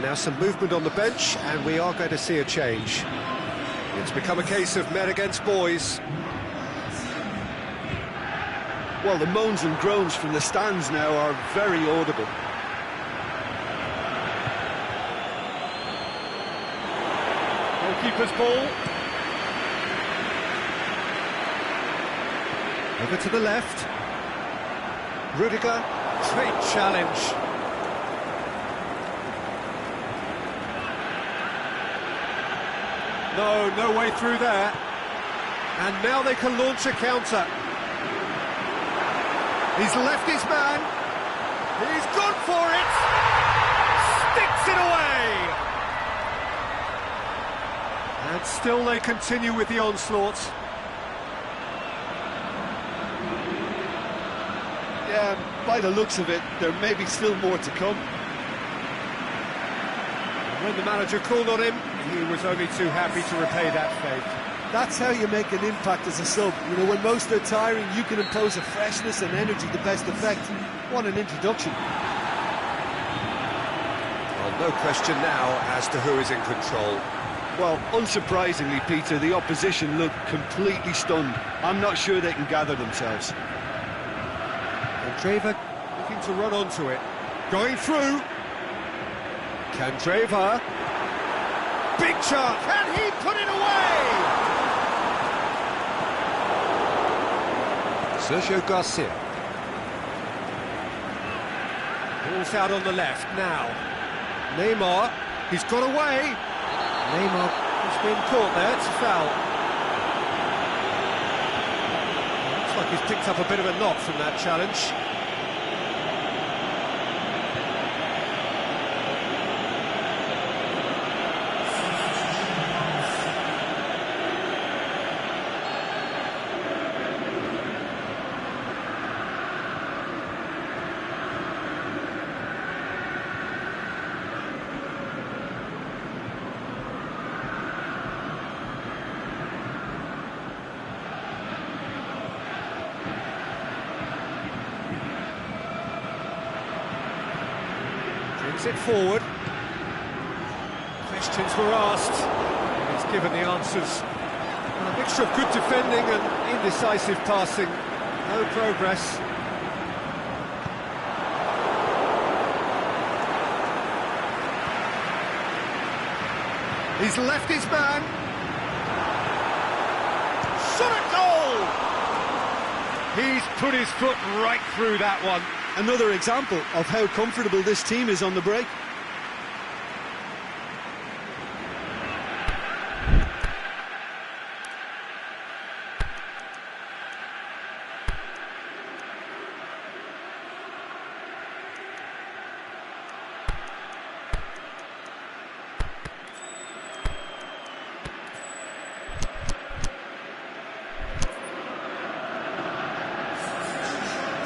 Now some movement on the bench, and we are going to see a change. It's become a case of men against boys. Well, the moans and groans from the stands now are very audible. Goalkeeper's ball. Over to the left. Rudiger, great challenge. No way through there. And now they can launch a counter. He's left his man. He's gone for it. Sticks it away. And still they continue with the onslaught. Yeah, by the looks of it, there may be still more to come. When the manager called on him, he was only too happy to repay that favour. That's how you make an impact as a sub. You know, when most are tiring, you can impose a freshness and energy to best effect. What an introduction. Well, no question now as to who is in control. Well, unsurprisingly, Peter, the opposition look completely stunned. I'm not sure they can gather themselves. Candreva looking to run onto it. Going through. Candreva. Big chance. Can he put it away? Sergio Garcia. Ball's out on the left now. Neymar. He's got away. Neymar has been caught there. It's a foul. Looks like he's picked up a bit of a knock from that challenge. Brings it forward. Questions were asked, and he's given the answers. And a mixture of good defending and indecisive passing. No progress. He's left his man. Shot at goal! He's put his foot right through that one. Another example of how comfortable this team is on the break.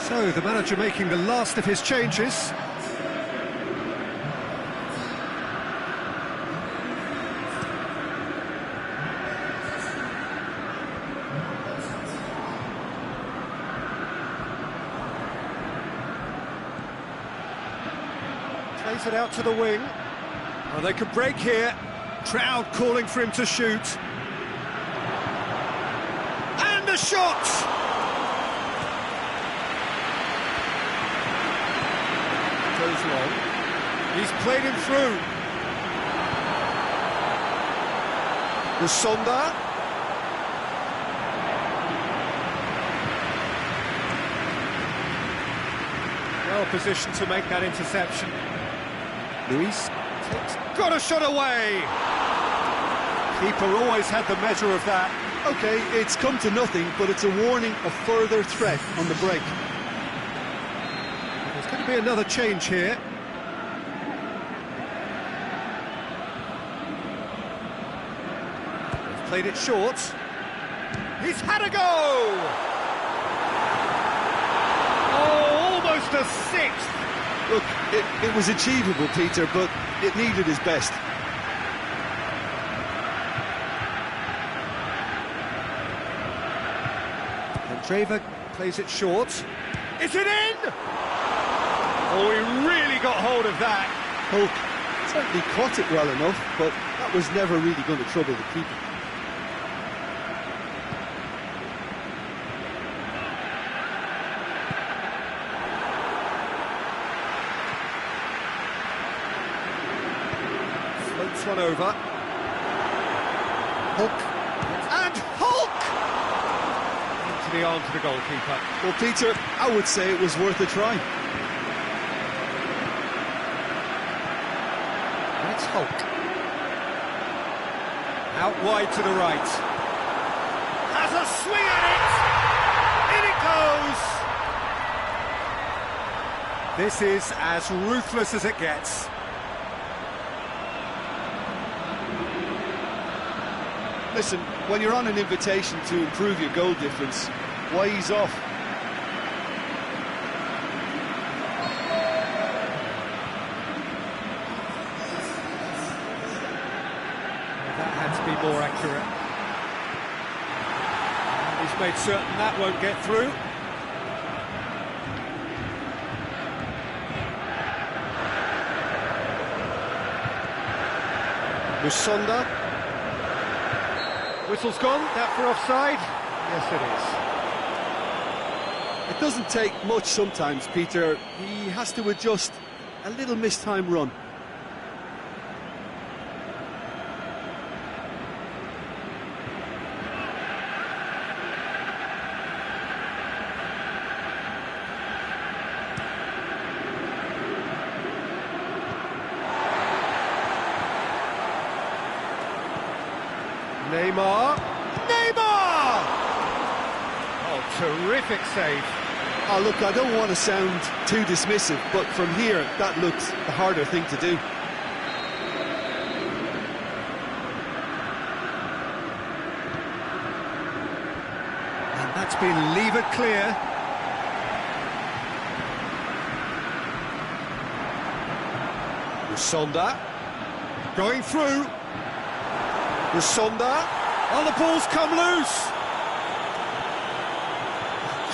So, the manager making the last of his changes. Plays it out to the wing. Well, they could break here. Crowd calling for him to shoot. And a shot! Goes long. He's played him through. Musonda. Well positioned to make that interception. Luis got a shot away. Keeper always had the measure of that. OK, it's come to nothing, but it's a warning of further threat on the break. There's going to be another change here. They've played it short. He's had a go! Oh, almost a sixth! Look, it was achievable, Peter, but it needed his best. Candreva plays it short. Is it in? Oh, he really got hold of that. Hulk Certainly caught it well enough, but that was never really going to trouble the keeper. Floats one over. Hulk. And Hulk! Into the arms of the goalkeeper. Well, Peter, I would say it was worth a try. That's Hulk. Out wide to the right. Has a swing at it! In it goes! This is as ruthless as it gets. Listen, when you're on an invitation to improve your goal difference, why ease off? That had to be more accurate. And he's made certain that won't get through. Musonda. Whistle's gone, that for offside? Yes, it is. It doesn't take much sometimes, Peter. He has to adjust a little mistimed run. Neymar! Neymar! Oh, terrific save. Oh, look, I don't want to sound too dismissive, but from here, that looks the harder thing to do. And that's been levered clear. Musonda. Going through. Musonda. Oh, the ball's come loose.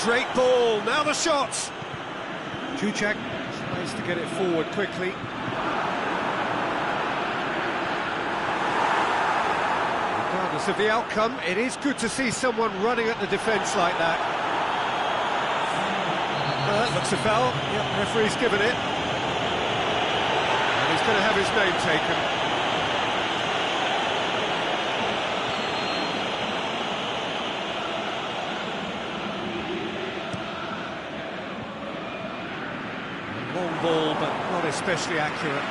Great ball, now the shot. Juchak tries to get it forward quickly. Regardless of the outcome, it is good to see someone running at the defence like that. That looks a foul. Yep, referee's given it. And he's going to have his name taken. Long ball, but not especially accurate.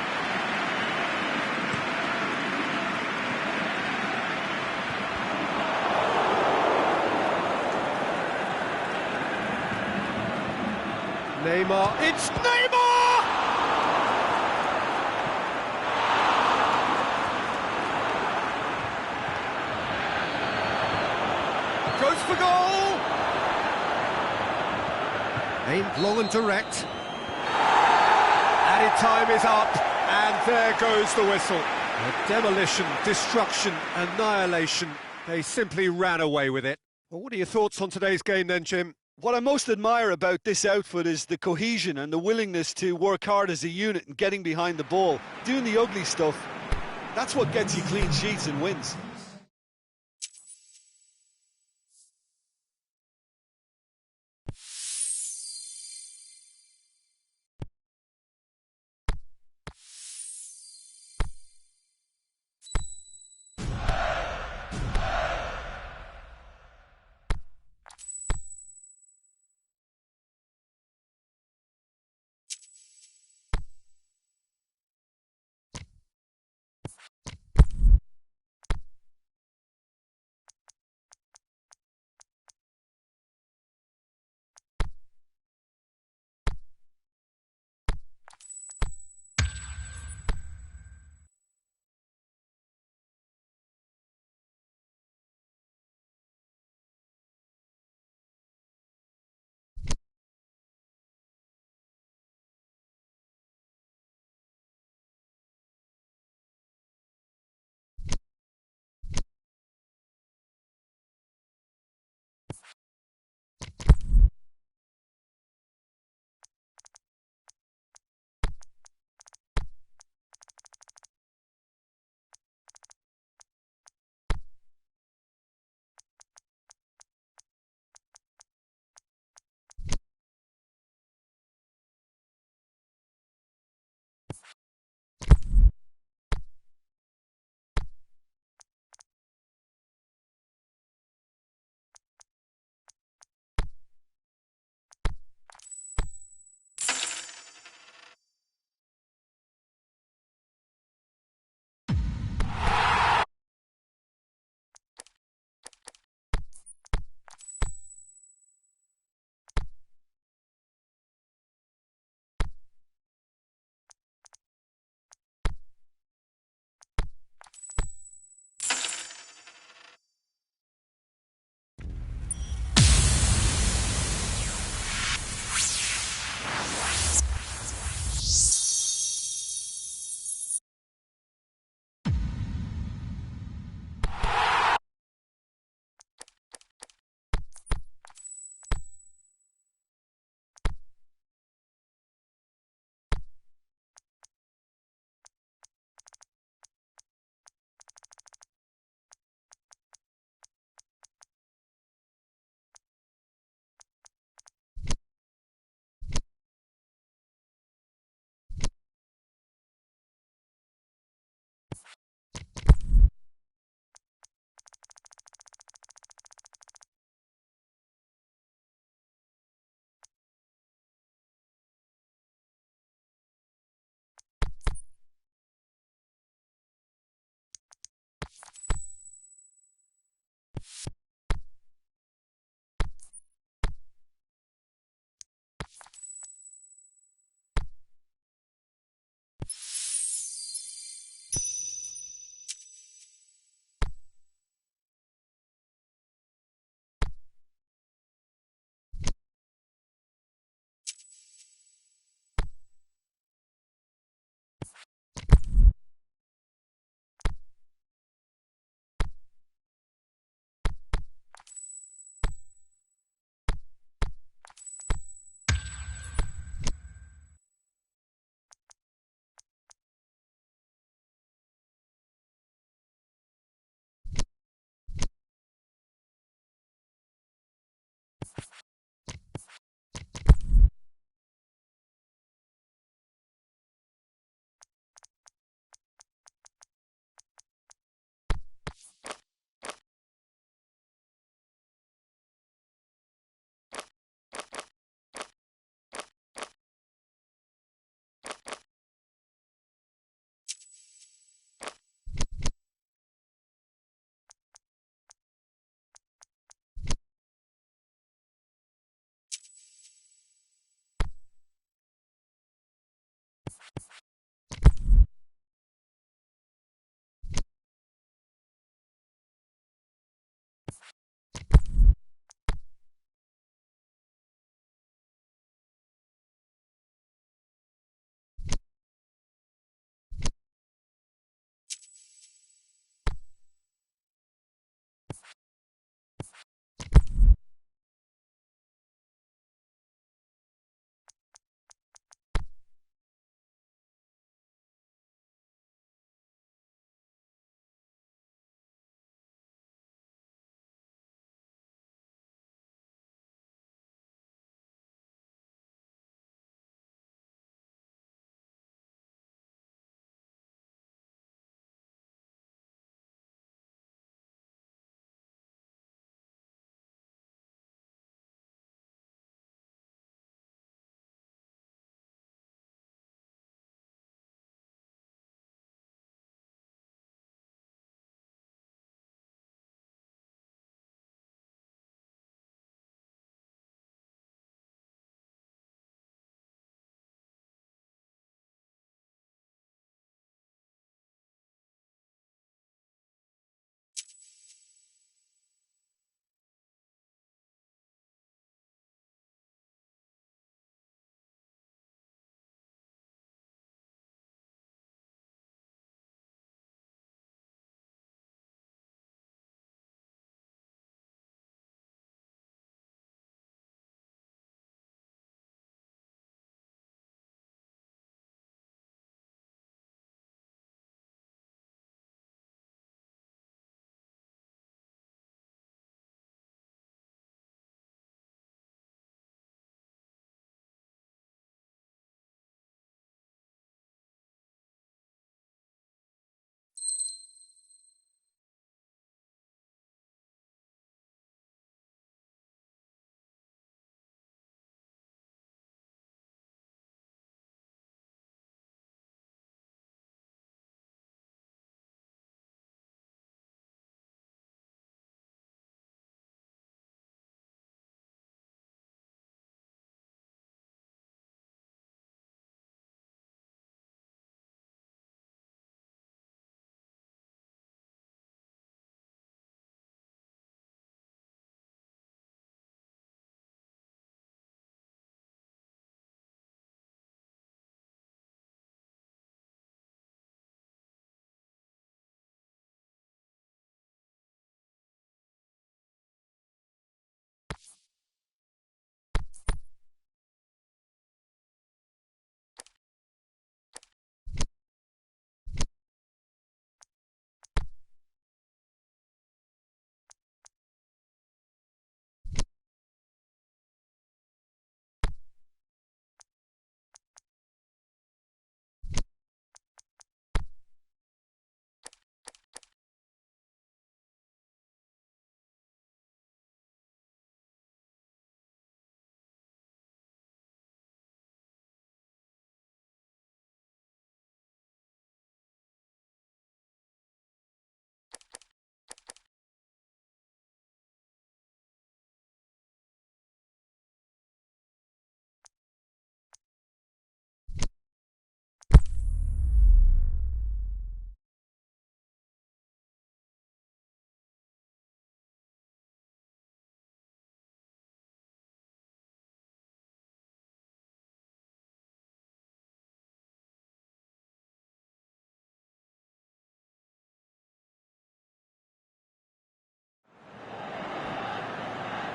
Neymar, it's Neymar! Goes for goal! Aimed long and direct. Added time is up, and there goes the whistle. A demolition, destruction, annihilation. They simply ran away with it. Well, what are your thoughts on today's game then, Jim? What I most admire about this outfit is the cohesion and the willingness to work hard as a unit and getting behind the ball. Doing the ugly stuff, that's what gets you clean sheets and wins.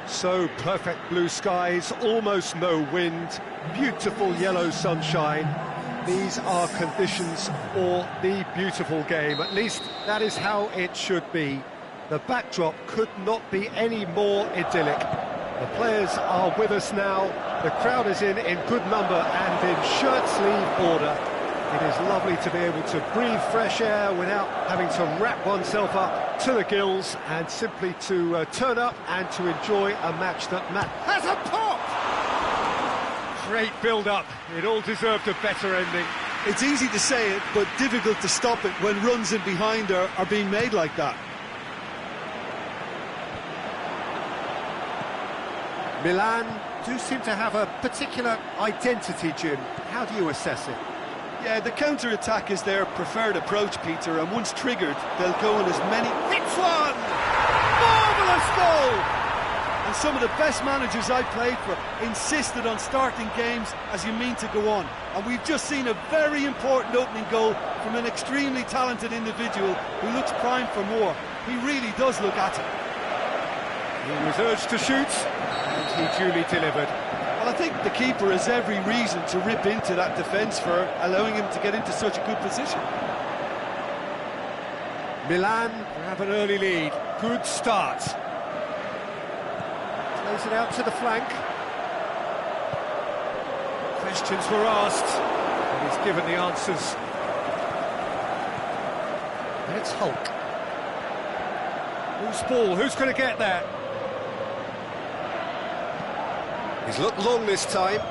So perfect blue skies, almost no wind, beautiful yellow sunshine. These are conditions for the beautiful game. At least that is how it should be. The backdrop could not be any more idyllic. The players are with us now. The crowd is in good number and in shirt-sleeve order. It is lovely to be able to breathe fresh air without having to wrap oneself up to the gills and simply to turn up and to enjoy a match that has a pop! Great build-up. It all deserved a better ending. It's easy to say it, but difficult to stop it when runs in behind are being made like that. Milan do seem to have a particular identity, Jim. How do you assess it? Yeah, the counter-attack is their preferred approach, Peter, and once triggered, they'll go in as many... Hits one! Marvellous goal! And some of the best managers I played for insisted on starting games as you mean to go on. And we've just seen a very important opening goal from an extremely talented individual who looks primed for more. He really does look at it. He was urged to shoot, and he duly delivered. Well, I think the keeper has every reason to rip into that defence for allowing him to get into such a good position. Milan have an early lead. Good start. Plays it out to the flank. Questions were asked, and he's given the answers. And it's Hulk. Who's ball? Who's going to get there? He's looked long this time.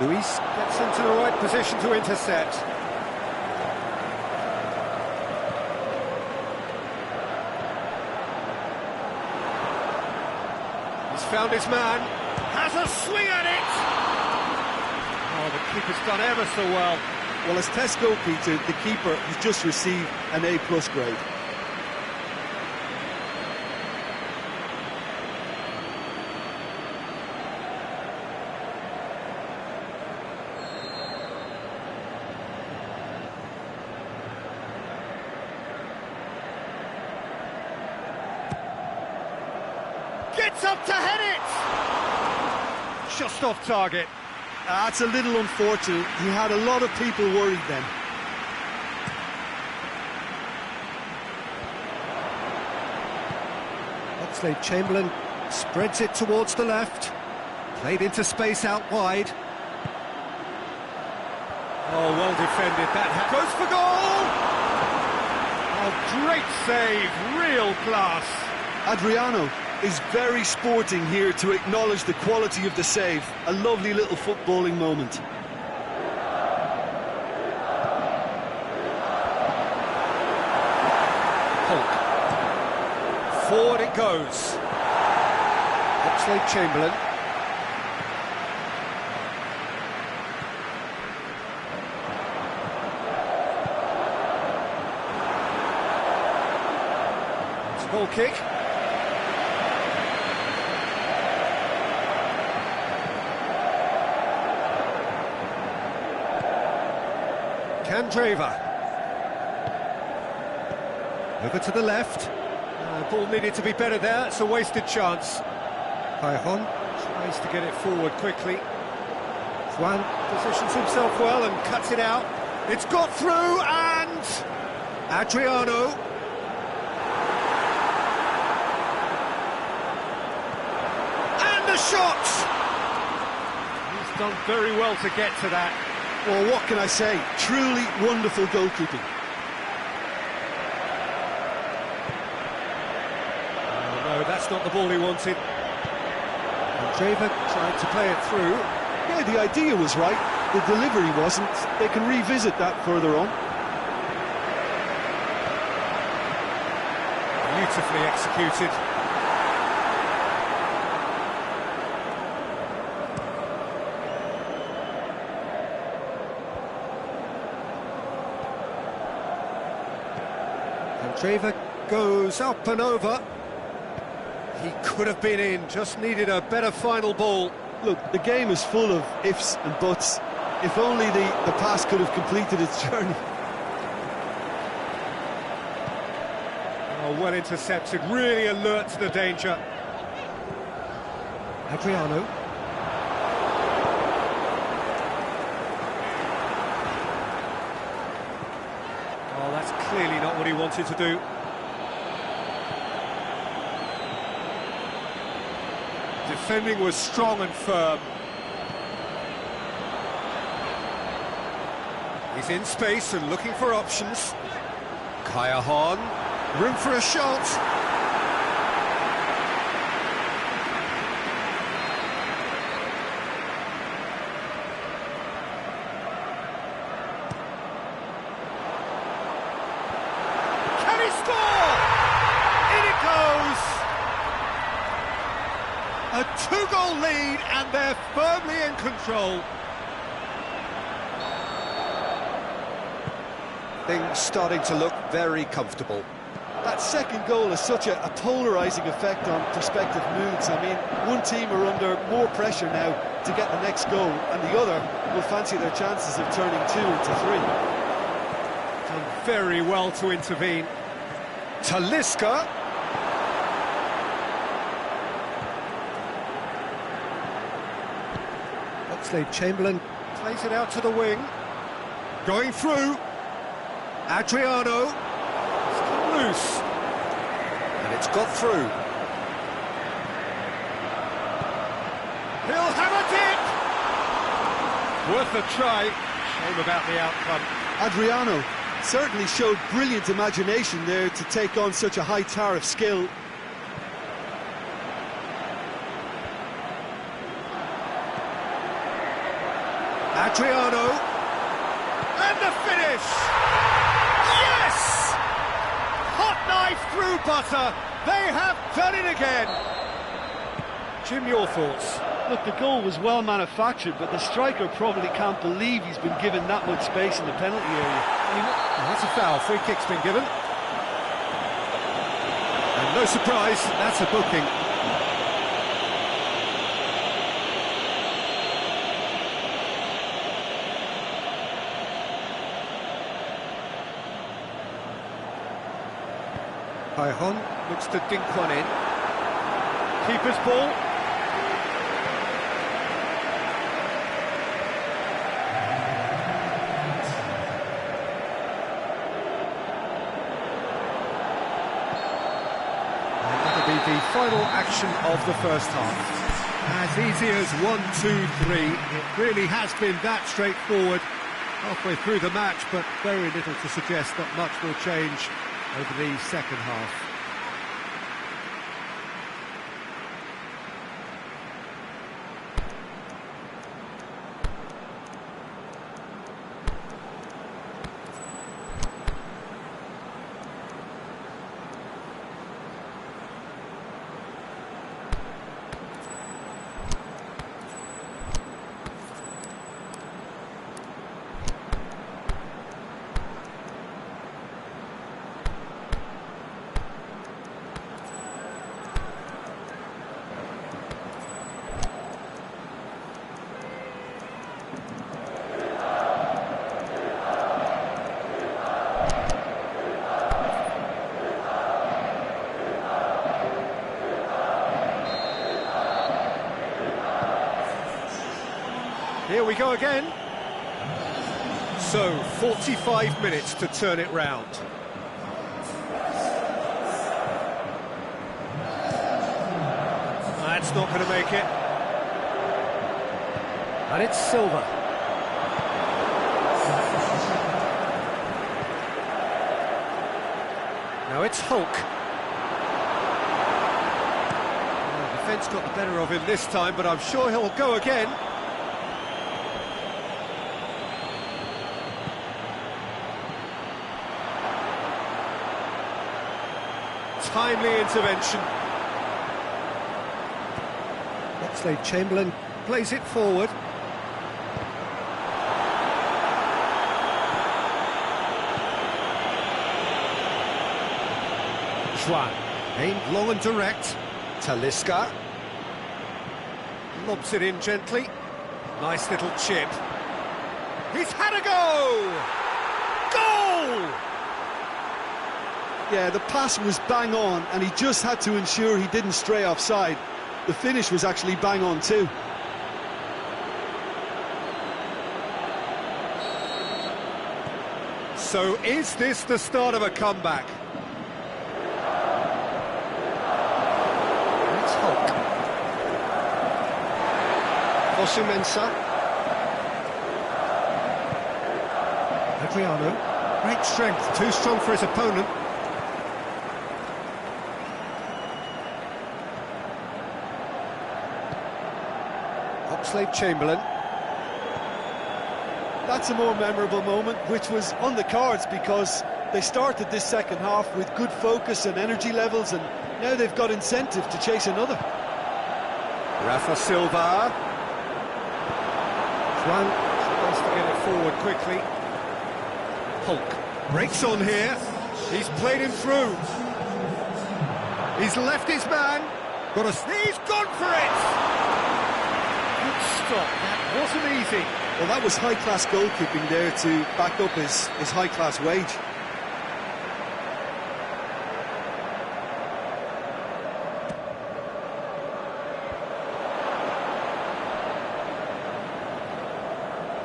Luis gets into the right position to intercept. He's found his man. Has a swing at it! Oh, the keeper's done ever so well. Well, as tests go, Peter, the keeper has just received an A+ grade. Gets up to head it! Just off target. That's a little unfortunate. He had a lot of people worried then. Oxlade-Chamberlain spreads it towards the left. Played into space out wide. Oh, well defended. That goes for goal! Oh, great save. Real class. Adriano is very sporting here to acknowledge the quality of the save. A lovely little footballing moment. Hulk. Forward it goes. Oxlade-Chamberlain. It's a goal kick. Candreva. Over to the left. Ball needed to be better there. It's a wasted chance. Cajon. Tries to get it forward quickly. Juan Positions himself well and cuts it out. It's got through and... Adriano. And the shot! He's done very well to get to that. Well, what can I say? Truly wonderful goalkeeping. Oh, no, that's not the ball he wanted. Candreva tried to play it through. Yeah, the idea was right. The delivery wasn't. They can revisit that further on. Beautifully executed. Candreva goes up and over. He could have been in, just needed a better final ball. Look, the game is full of ifs and buts. If only the pass could have completed its journey. Oh, well intercepted, really alert to the danger. Adriano. Oh, that's clearly not what he wanted to do. Defending was strong and firm. He's in space and looking for options. Cajon, room for a shot. Can he score? In it goes! A 2-goal lead and they're firmly in control. Things starting to look very comfortable. That second goal has such a polarising effect on prospective moods. I mean, one team are under more pressure now to get the next goal, and the other will fancy their chances of turning 2 into 3. Done very well to intervene. Talisca. Chamberlain plays it out to the wing. Going through. Adriano. It's come loose. And it's got through. He'll have it in! Worth a try. Shame about the outcome. Adriano certainly showed brilliant imagination there to take on such a high tower of skill. Adriano, and the finish! Yes! Hot knife through butter, they have done it again! Jim, your thoughts? Look, the goal was well manufactured, but the striker probably can't believe he's been given that much space in the penalty area. Well, that's a foul, free kick's been given. And no surprise, that's a booking. Hon looks to dink one in. Keeper's ball. And that'll be the final action of the first half. As easy as 1, 2, 3. It really has been that straightforward halfway through the match, but very little to suggest that much will change over the second half. Here we go again. So, 45 minutes to turn it round. That's not going to make it. And it's Silva. Now it's Hulk. Well, the defence got the better of him this time, but I'm sure he'll go again. Timely intervention. Chamberlain plays it forward. Schwan aimed long and direct. Talisca. Lobs it in gently. Nice little chip. He's had a go! Goal! Yeah, the pass was bang on, and he just had to ensure he didn't stray offside. The finish was actually bang on too. So is this the start of a comeback? It's Hulk. Fosu-Mensah. Adriano. Great strength, too strong for his opponent. Chamberlain. That's a more memorable moment, which was on the cards because they started this second half with good focus and energy levels, and now they've got incentive to chase another. Rafa Silva. Juan tries to get it forward quickly. Hulk. Breaks on here. He's played him through. He's left his man. He's gone for it! Good stop. That wasn't easy. Well, that was high-class goalkeeping there to back up his high-class wage.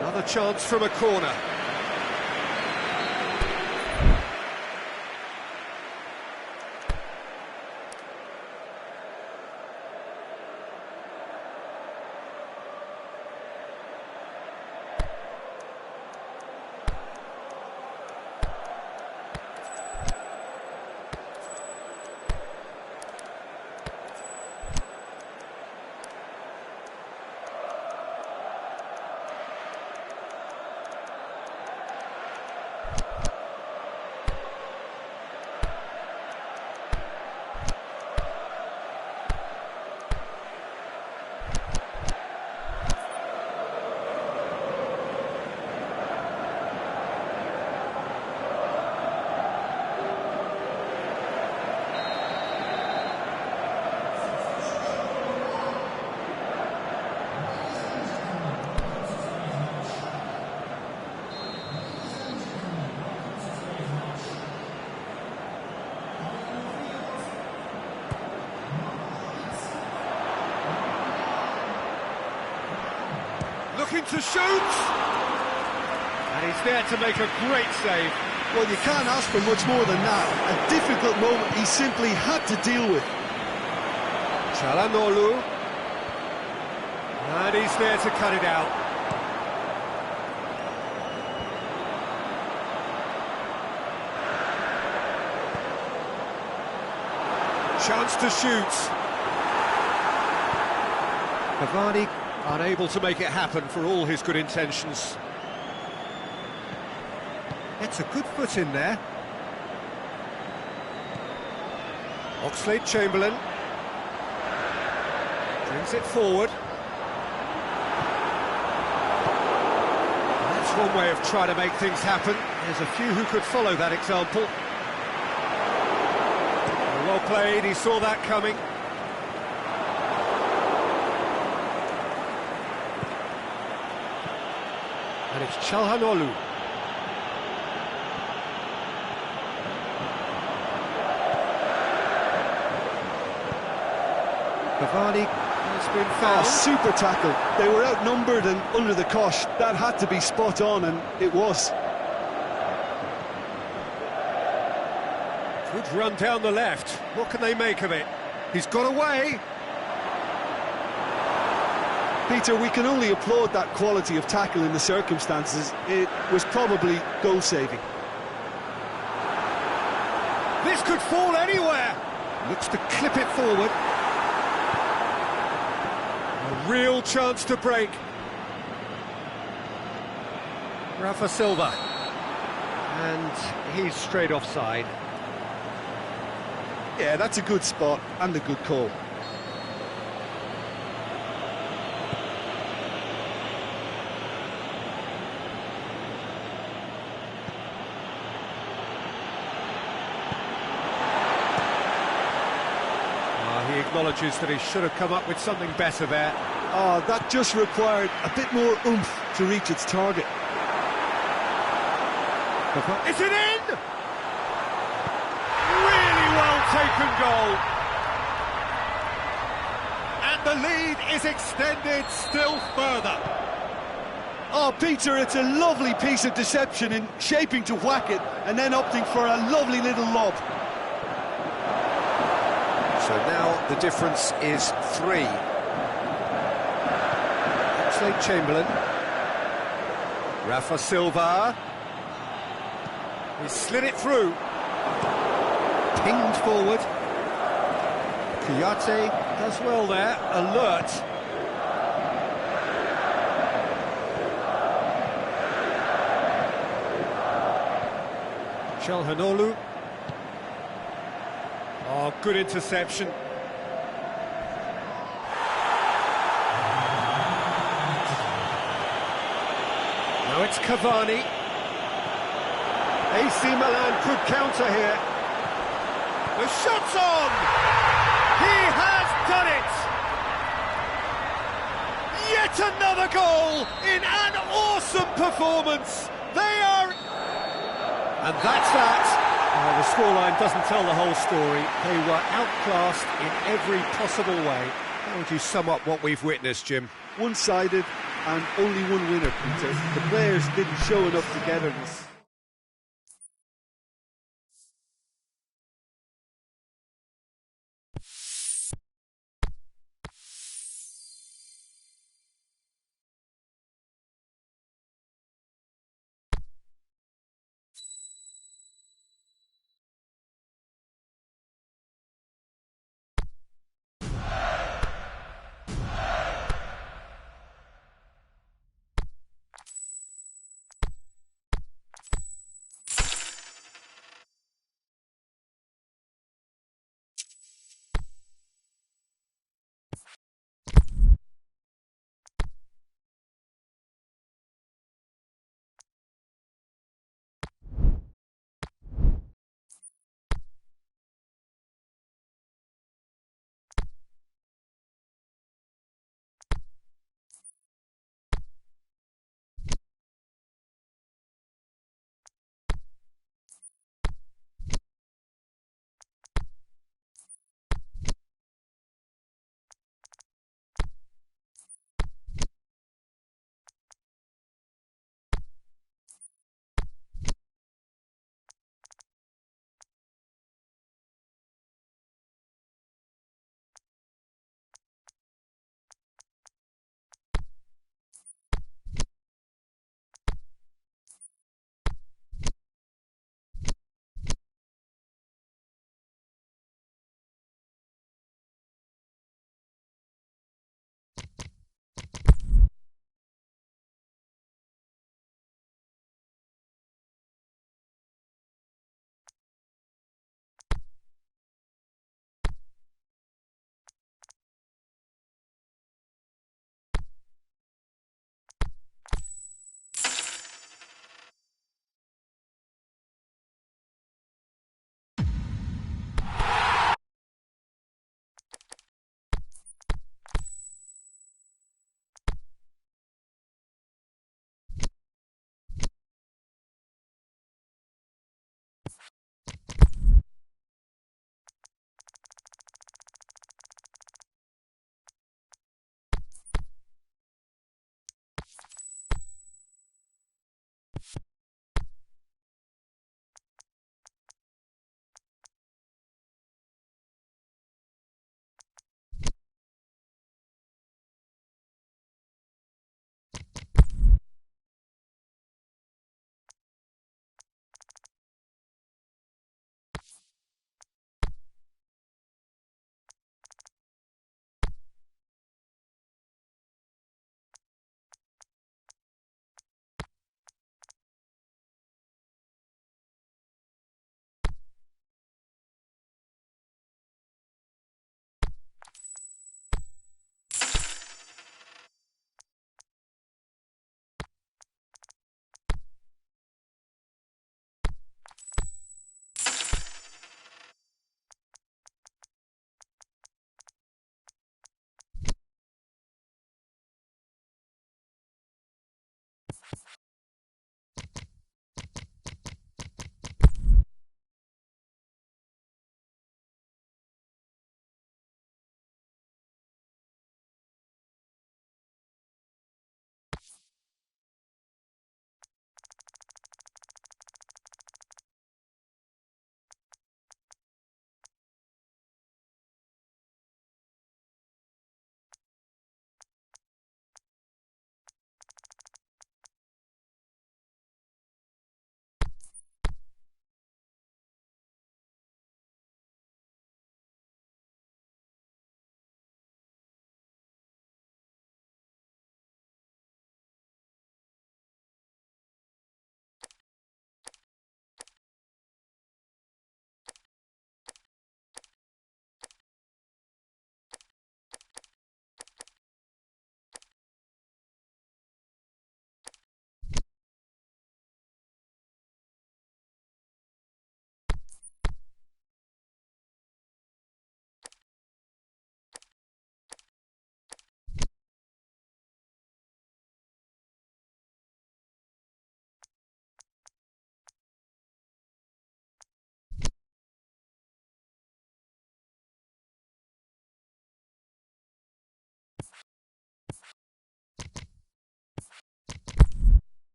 Another chance from a corner. Looking to shoot! And he's there to make a great save. Well, you can't ask for much more than that. A difficult moment he simply had to deal with. Çalhanoğlu. And he's there to cut it out. Chance to shoot. Cavani unable to make it happen for all his good intentions. Gets a good foot in there. Oxlade-Chamberlain brings it forward. That's one way of trying to make things happen. There's a few who could follow that example. Well played, he saw that coming. And it's Çalhanoğlu. Cavani has been fouled. Super tackle. They were outnumbered and under the cosh. That had to be spot on, and it was. Good run down the left. What can they make of it? He's got away. Peter, we can only applaud that quality of tackle in the circumstances. It was probably goal-saving. This could fall anywhere. Looks to clip it forward. A real chance to break. Rafa Silva. And he's straight offside. Yeah, that's a good spot and a good call. He acknowledges that he should have come up with something better there. Oh, that just required a bit more oomph to reach its target. Is it in? Really well taken goal. And the lead is extended still further. Oh, Peter, it's a lovely piece of deception in shaping to whack it and then opting for a lovely little lob. So now the difference is 3. Oxlade-Chamberlain. Rafa Silva. He slid it through. Pinged forward. Kouyaté does well there. Alert. Çalhanoğlu. Oh, good interception. Now it's Cavani. AC Milan could counter here. The shot's on! He has done it! Yet another goal in an awesome performance! They are... And that's that. The scoreline doesn't tell the whole story. They were outclassed in every possible way. How would you sum up what we've witnessed, Jim? One-sided and only one winner, Peter. The players didn't show enough togetherness.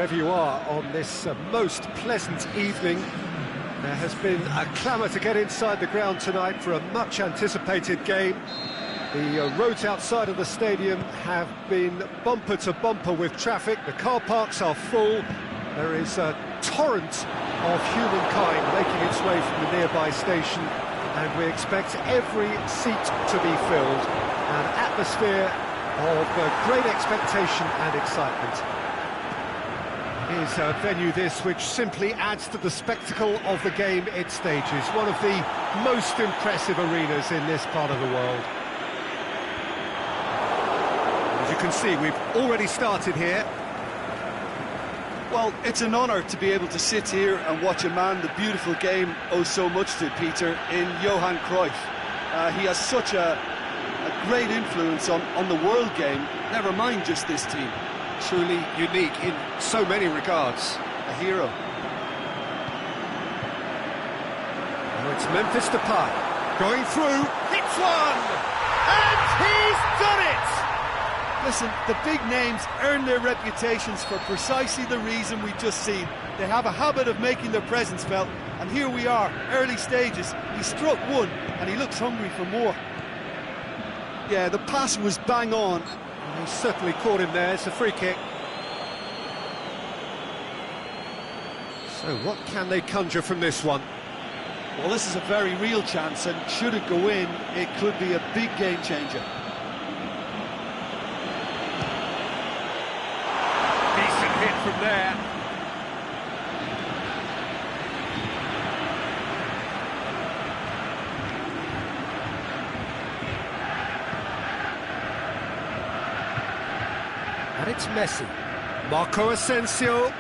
wherever you are on this most pleasant evening. There has been a clamour to get inside the ground tonight for a much-anticipated game. The roads outside of the stadium have been bumper to bumper with traffic. The car parks are full. There is a torrent of humankind making its way from the nearby station, and we expect every seat to be filled. An atmosphere of great expectation and excitement. Is a venue this which simply adds to the spectacle of the game it stages. One of the most impressive arenas in this part of the world. As you can see, we've already started here. Well, it's an honour to be able to sit here and watch a man the beautiful game owes so much to, Peter, in Johan Cruyff. He has such a great influence on the world game, never mind just this team. Truly unique in so many regards. A hero. Now it's Memphis Depay going through, hits one, and he's done it! Listen, the big names earn their reputations for precisely the reason we've just seen. They have a habit of making their presence felt, and here we are, early stages. He struck one, and he looks hungry for more. Yeah, the pass was bang on. He certainly caught him there. It's a free kick. So what can they conjure from this one? Well, this is a very real chance, and should it go in, it could be a big game changer. Decent hit from there. And it's Messi. Marco Asensio.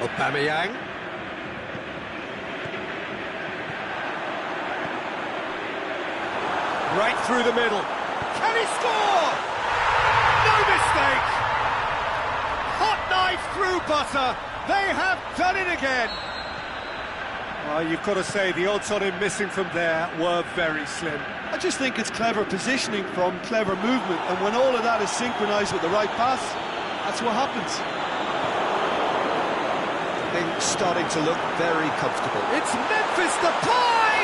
Aubameyang. Right through the middle. Can he score? No mistake! Hot knife through butter. They have done it again. Well, you've got to say the odds on him missing from there were very slim. I just think it's clever positioning from clever movement, and when all of that is synchronised with the right pass, that's what happens. Things starting to look very comfortable. It's Memphis Depay!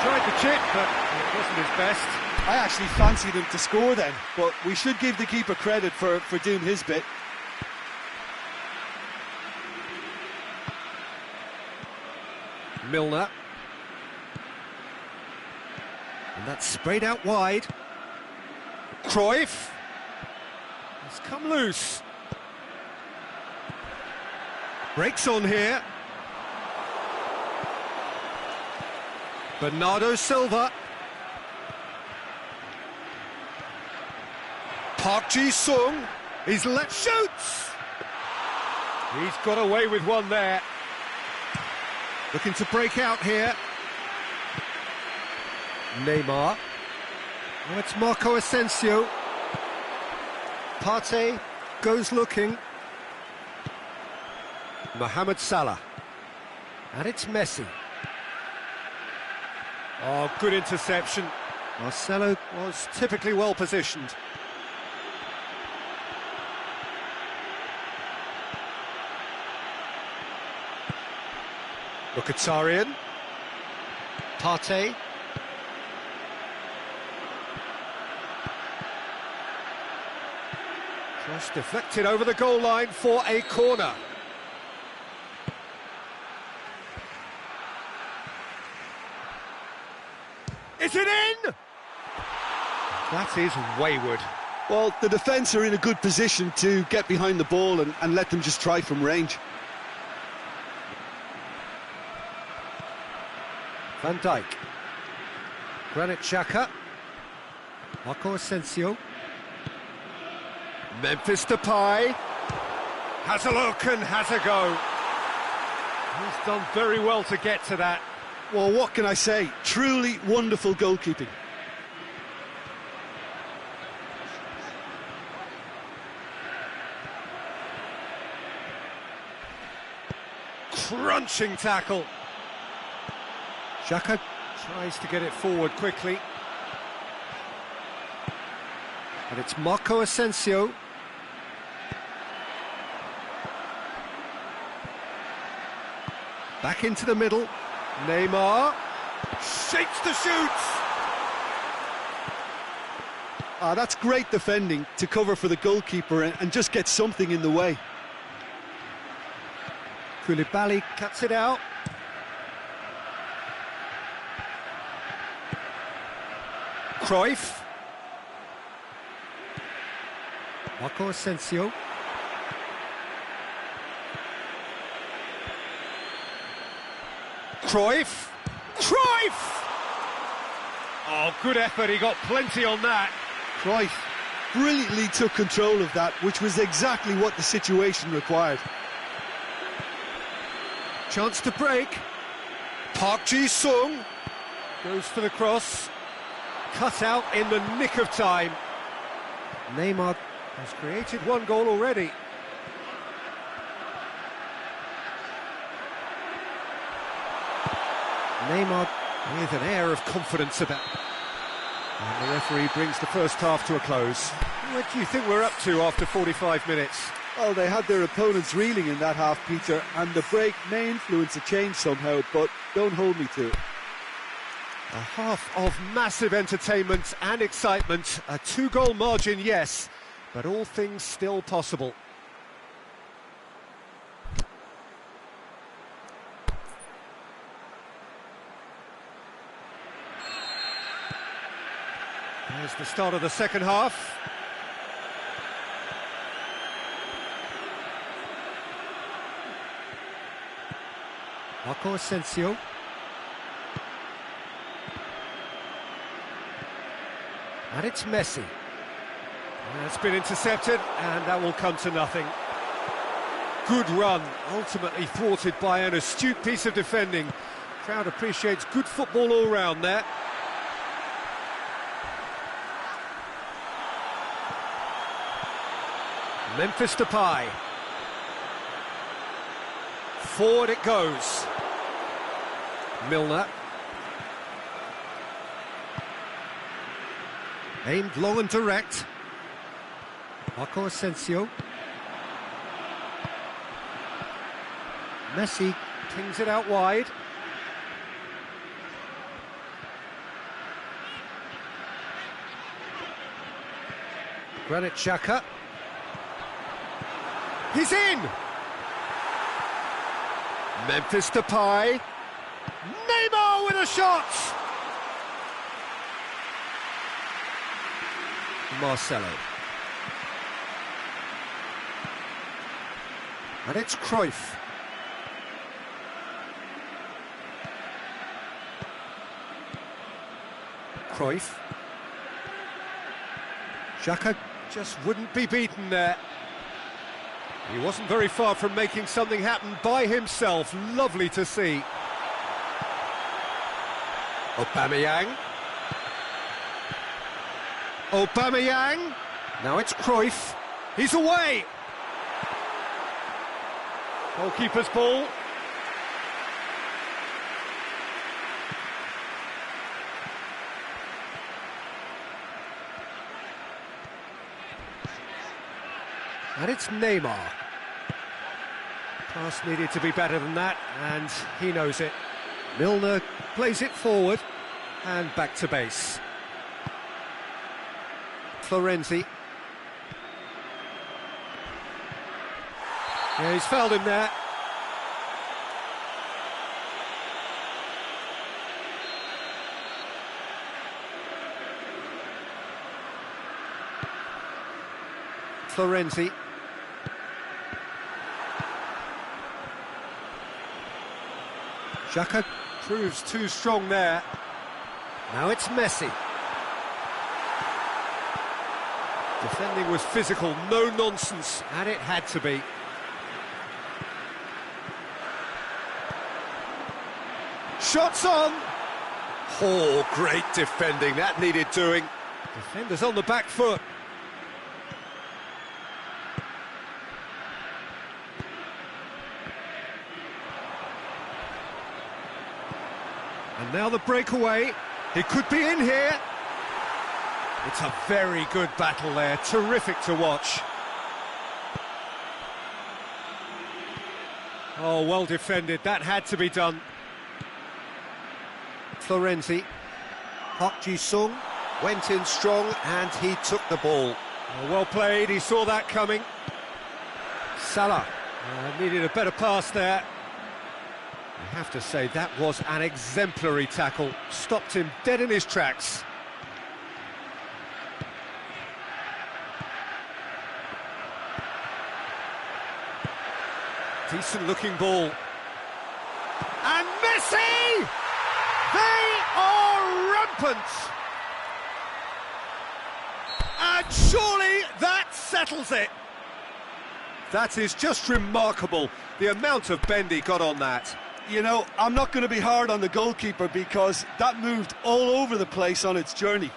Tried the chip, but it wasn't his best. I actually fancied him to score then, but we should give the keeper credit for doing his bit. Milner. And that's sprayed out wide. Cruyff. It's come loose. Breaks on here. Bernardo Silva. Park Ji-sung. He's let shoots. He's got away with one there. Looking to break out here. Neymar. Oh, it's Marco Asensio. Partey goes looking. Mohamed Salah. And it's Messi. Oh, good interception. Marcelo was typically well positioned. Mkhitaryan. Partey. Cross deflected over the goal line for a corner. Is it in? That is wayward. Well, the defence are in a good position to get behind the ball and let them just try from range. Van Dijk. Granit Xhaka. Marco Asensio. Memphis Depay. Has a look and has a go. He's done very well to get to that. Well, what can I say? Truly wonderful goalkeeping. Crunching tackle. Xhaka tries to get it forward quickly. And it's Marco Asensio. Back into the middle. Neymar shapes the shoots. That's great defending to cover for the goalkeeper and just get something in the way. Koulibaly cuts it out. Cruyff. Marco Asensio. Cruyff. Cruyff! Oh, good effort, he got plenty on that. Cruyff brilliantly took control of that, which was exactly what the situation required. Chance to break. Park Ji-sung goes for the cross. Cut out in the nick of time. Neymar has created one goal already. Neymar with an air of confidence about. And the referee brings the first half to a close. What do you think we're up to after 45 minutes? Well, they had their opponents reeling in that half, Peter, and the break may influence a change somehow, but don't hold me to it. A half of massive entertainment and excitement. A 2-goal margin, yes, but all things still possible. There's the start of the second half. Marco Asensio. And it's Messi. And it's been intercepted, and that will come to nothing. Good run, ultimately thwarted by an astute piece of defending. Crowd appreciates good football all round there. Memphis Depay. Forward it goes. Milner. Aimed long and direct. Marco Asensio. Messi pings it out wide. Granit Xhaka. He's in! Memphis Depay. Neymar with a shot! Marcelo. And it's Cruyff. Cruyff. Xhaka just wouldn't be beaten there. He wasn't very far from making something happen by himself. Lovely to see. Aubameyang. Aubameyang. Now it's Cruyff. He's away. Goalkeeper's ball. And it's Neymar. Pass needed to be better than that, and he knows it. Milner plays it forward, and back to base. Florenzi. Yeah, he's fouled him there. Florenzi. Xhaka proves too strong there. Now it's Messi. Defending was physical, no nonsense, and it had to be. Shots on! Oh, great defending, that needed doing. Defenders on the back foot. And now the breakaway. He could be in here. It's a very good battle there, terrific to watch. Oh, well defended, that had to be done. Florenzi. Park Ji-sung went in strong and he took the ball. Oh, well played, he saw that coming. Salah. Needed a better pass there. I have to say, that was an exemplary tackle. Stopped him dead in his tracks. Decent looking ball. And Messi! They are rampant! And surely that settles it! That is just remarkable, the amount of bend he got on that. You know, I'm not going to be hard on the goalkeeper because that moved all over the place on its journey.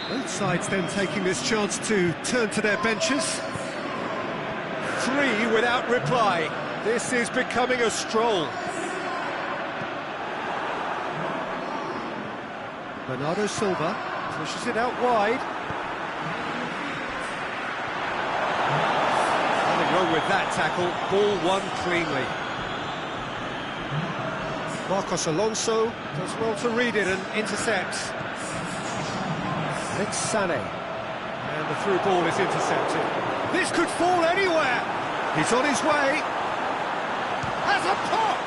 Both sides then taking this chance to turn to their benches. 3 without reply. This is becoming a stroll. Bernardo Silva pushes it out wide. Nothing wrong with that tackle. Ball won cleanly. Marcos Alonso Does well to read it and intercepts. It's Sané. And the through ball is intercepted. This could fall anywhere. He's on his way. Has a pop.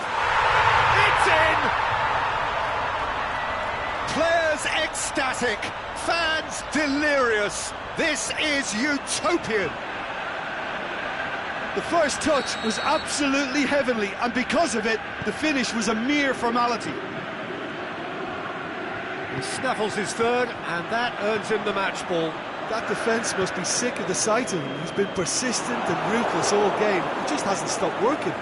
It's in. Players ecstatic. Fans delirious. This is utopian. The first touch was absolutely heavenly, and because of it, the finish was a mere formality. He snaffles his third, and that earns him the match ball. That defence must be sick of the sight of him. He's been persistent and ruthless all game. He just hasn't stopped working.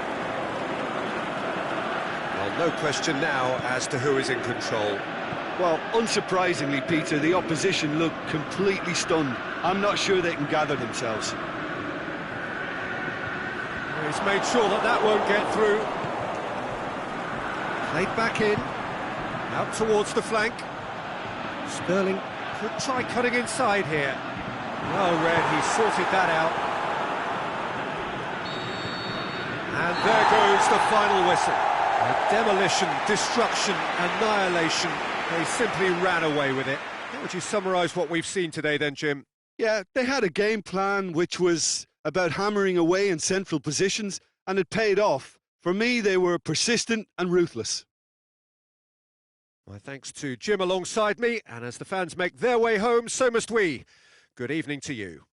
Well, no question now as to who is in control. Well, unsurprisingly, Peter, the opposition look completely stunned. I'm not sure they can gather themselves. He's made sure that that won't get through. Played back in. Out towards the flank. Sterling could try cutting inside here. Well read, he sorted that out. And there goes the final whistle. Demolition, destruction, annihilation. They simply ran away with it. How would you summarise what we've seen today then, Jim? Yeah, they had a game plan which was about hammering away in central positions, and it paid off. For me, they were persistent and ruthless. My thanks to Jim alongside me, and as the fans make their way home, so must we. Good evening to you.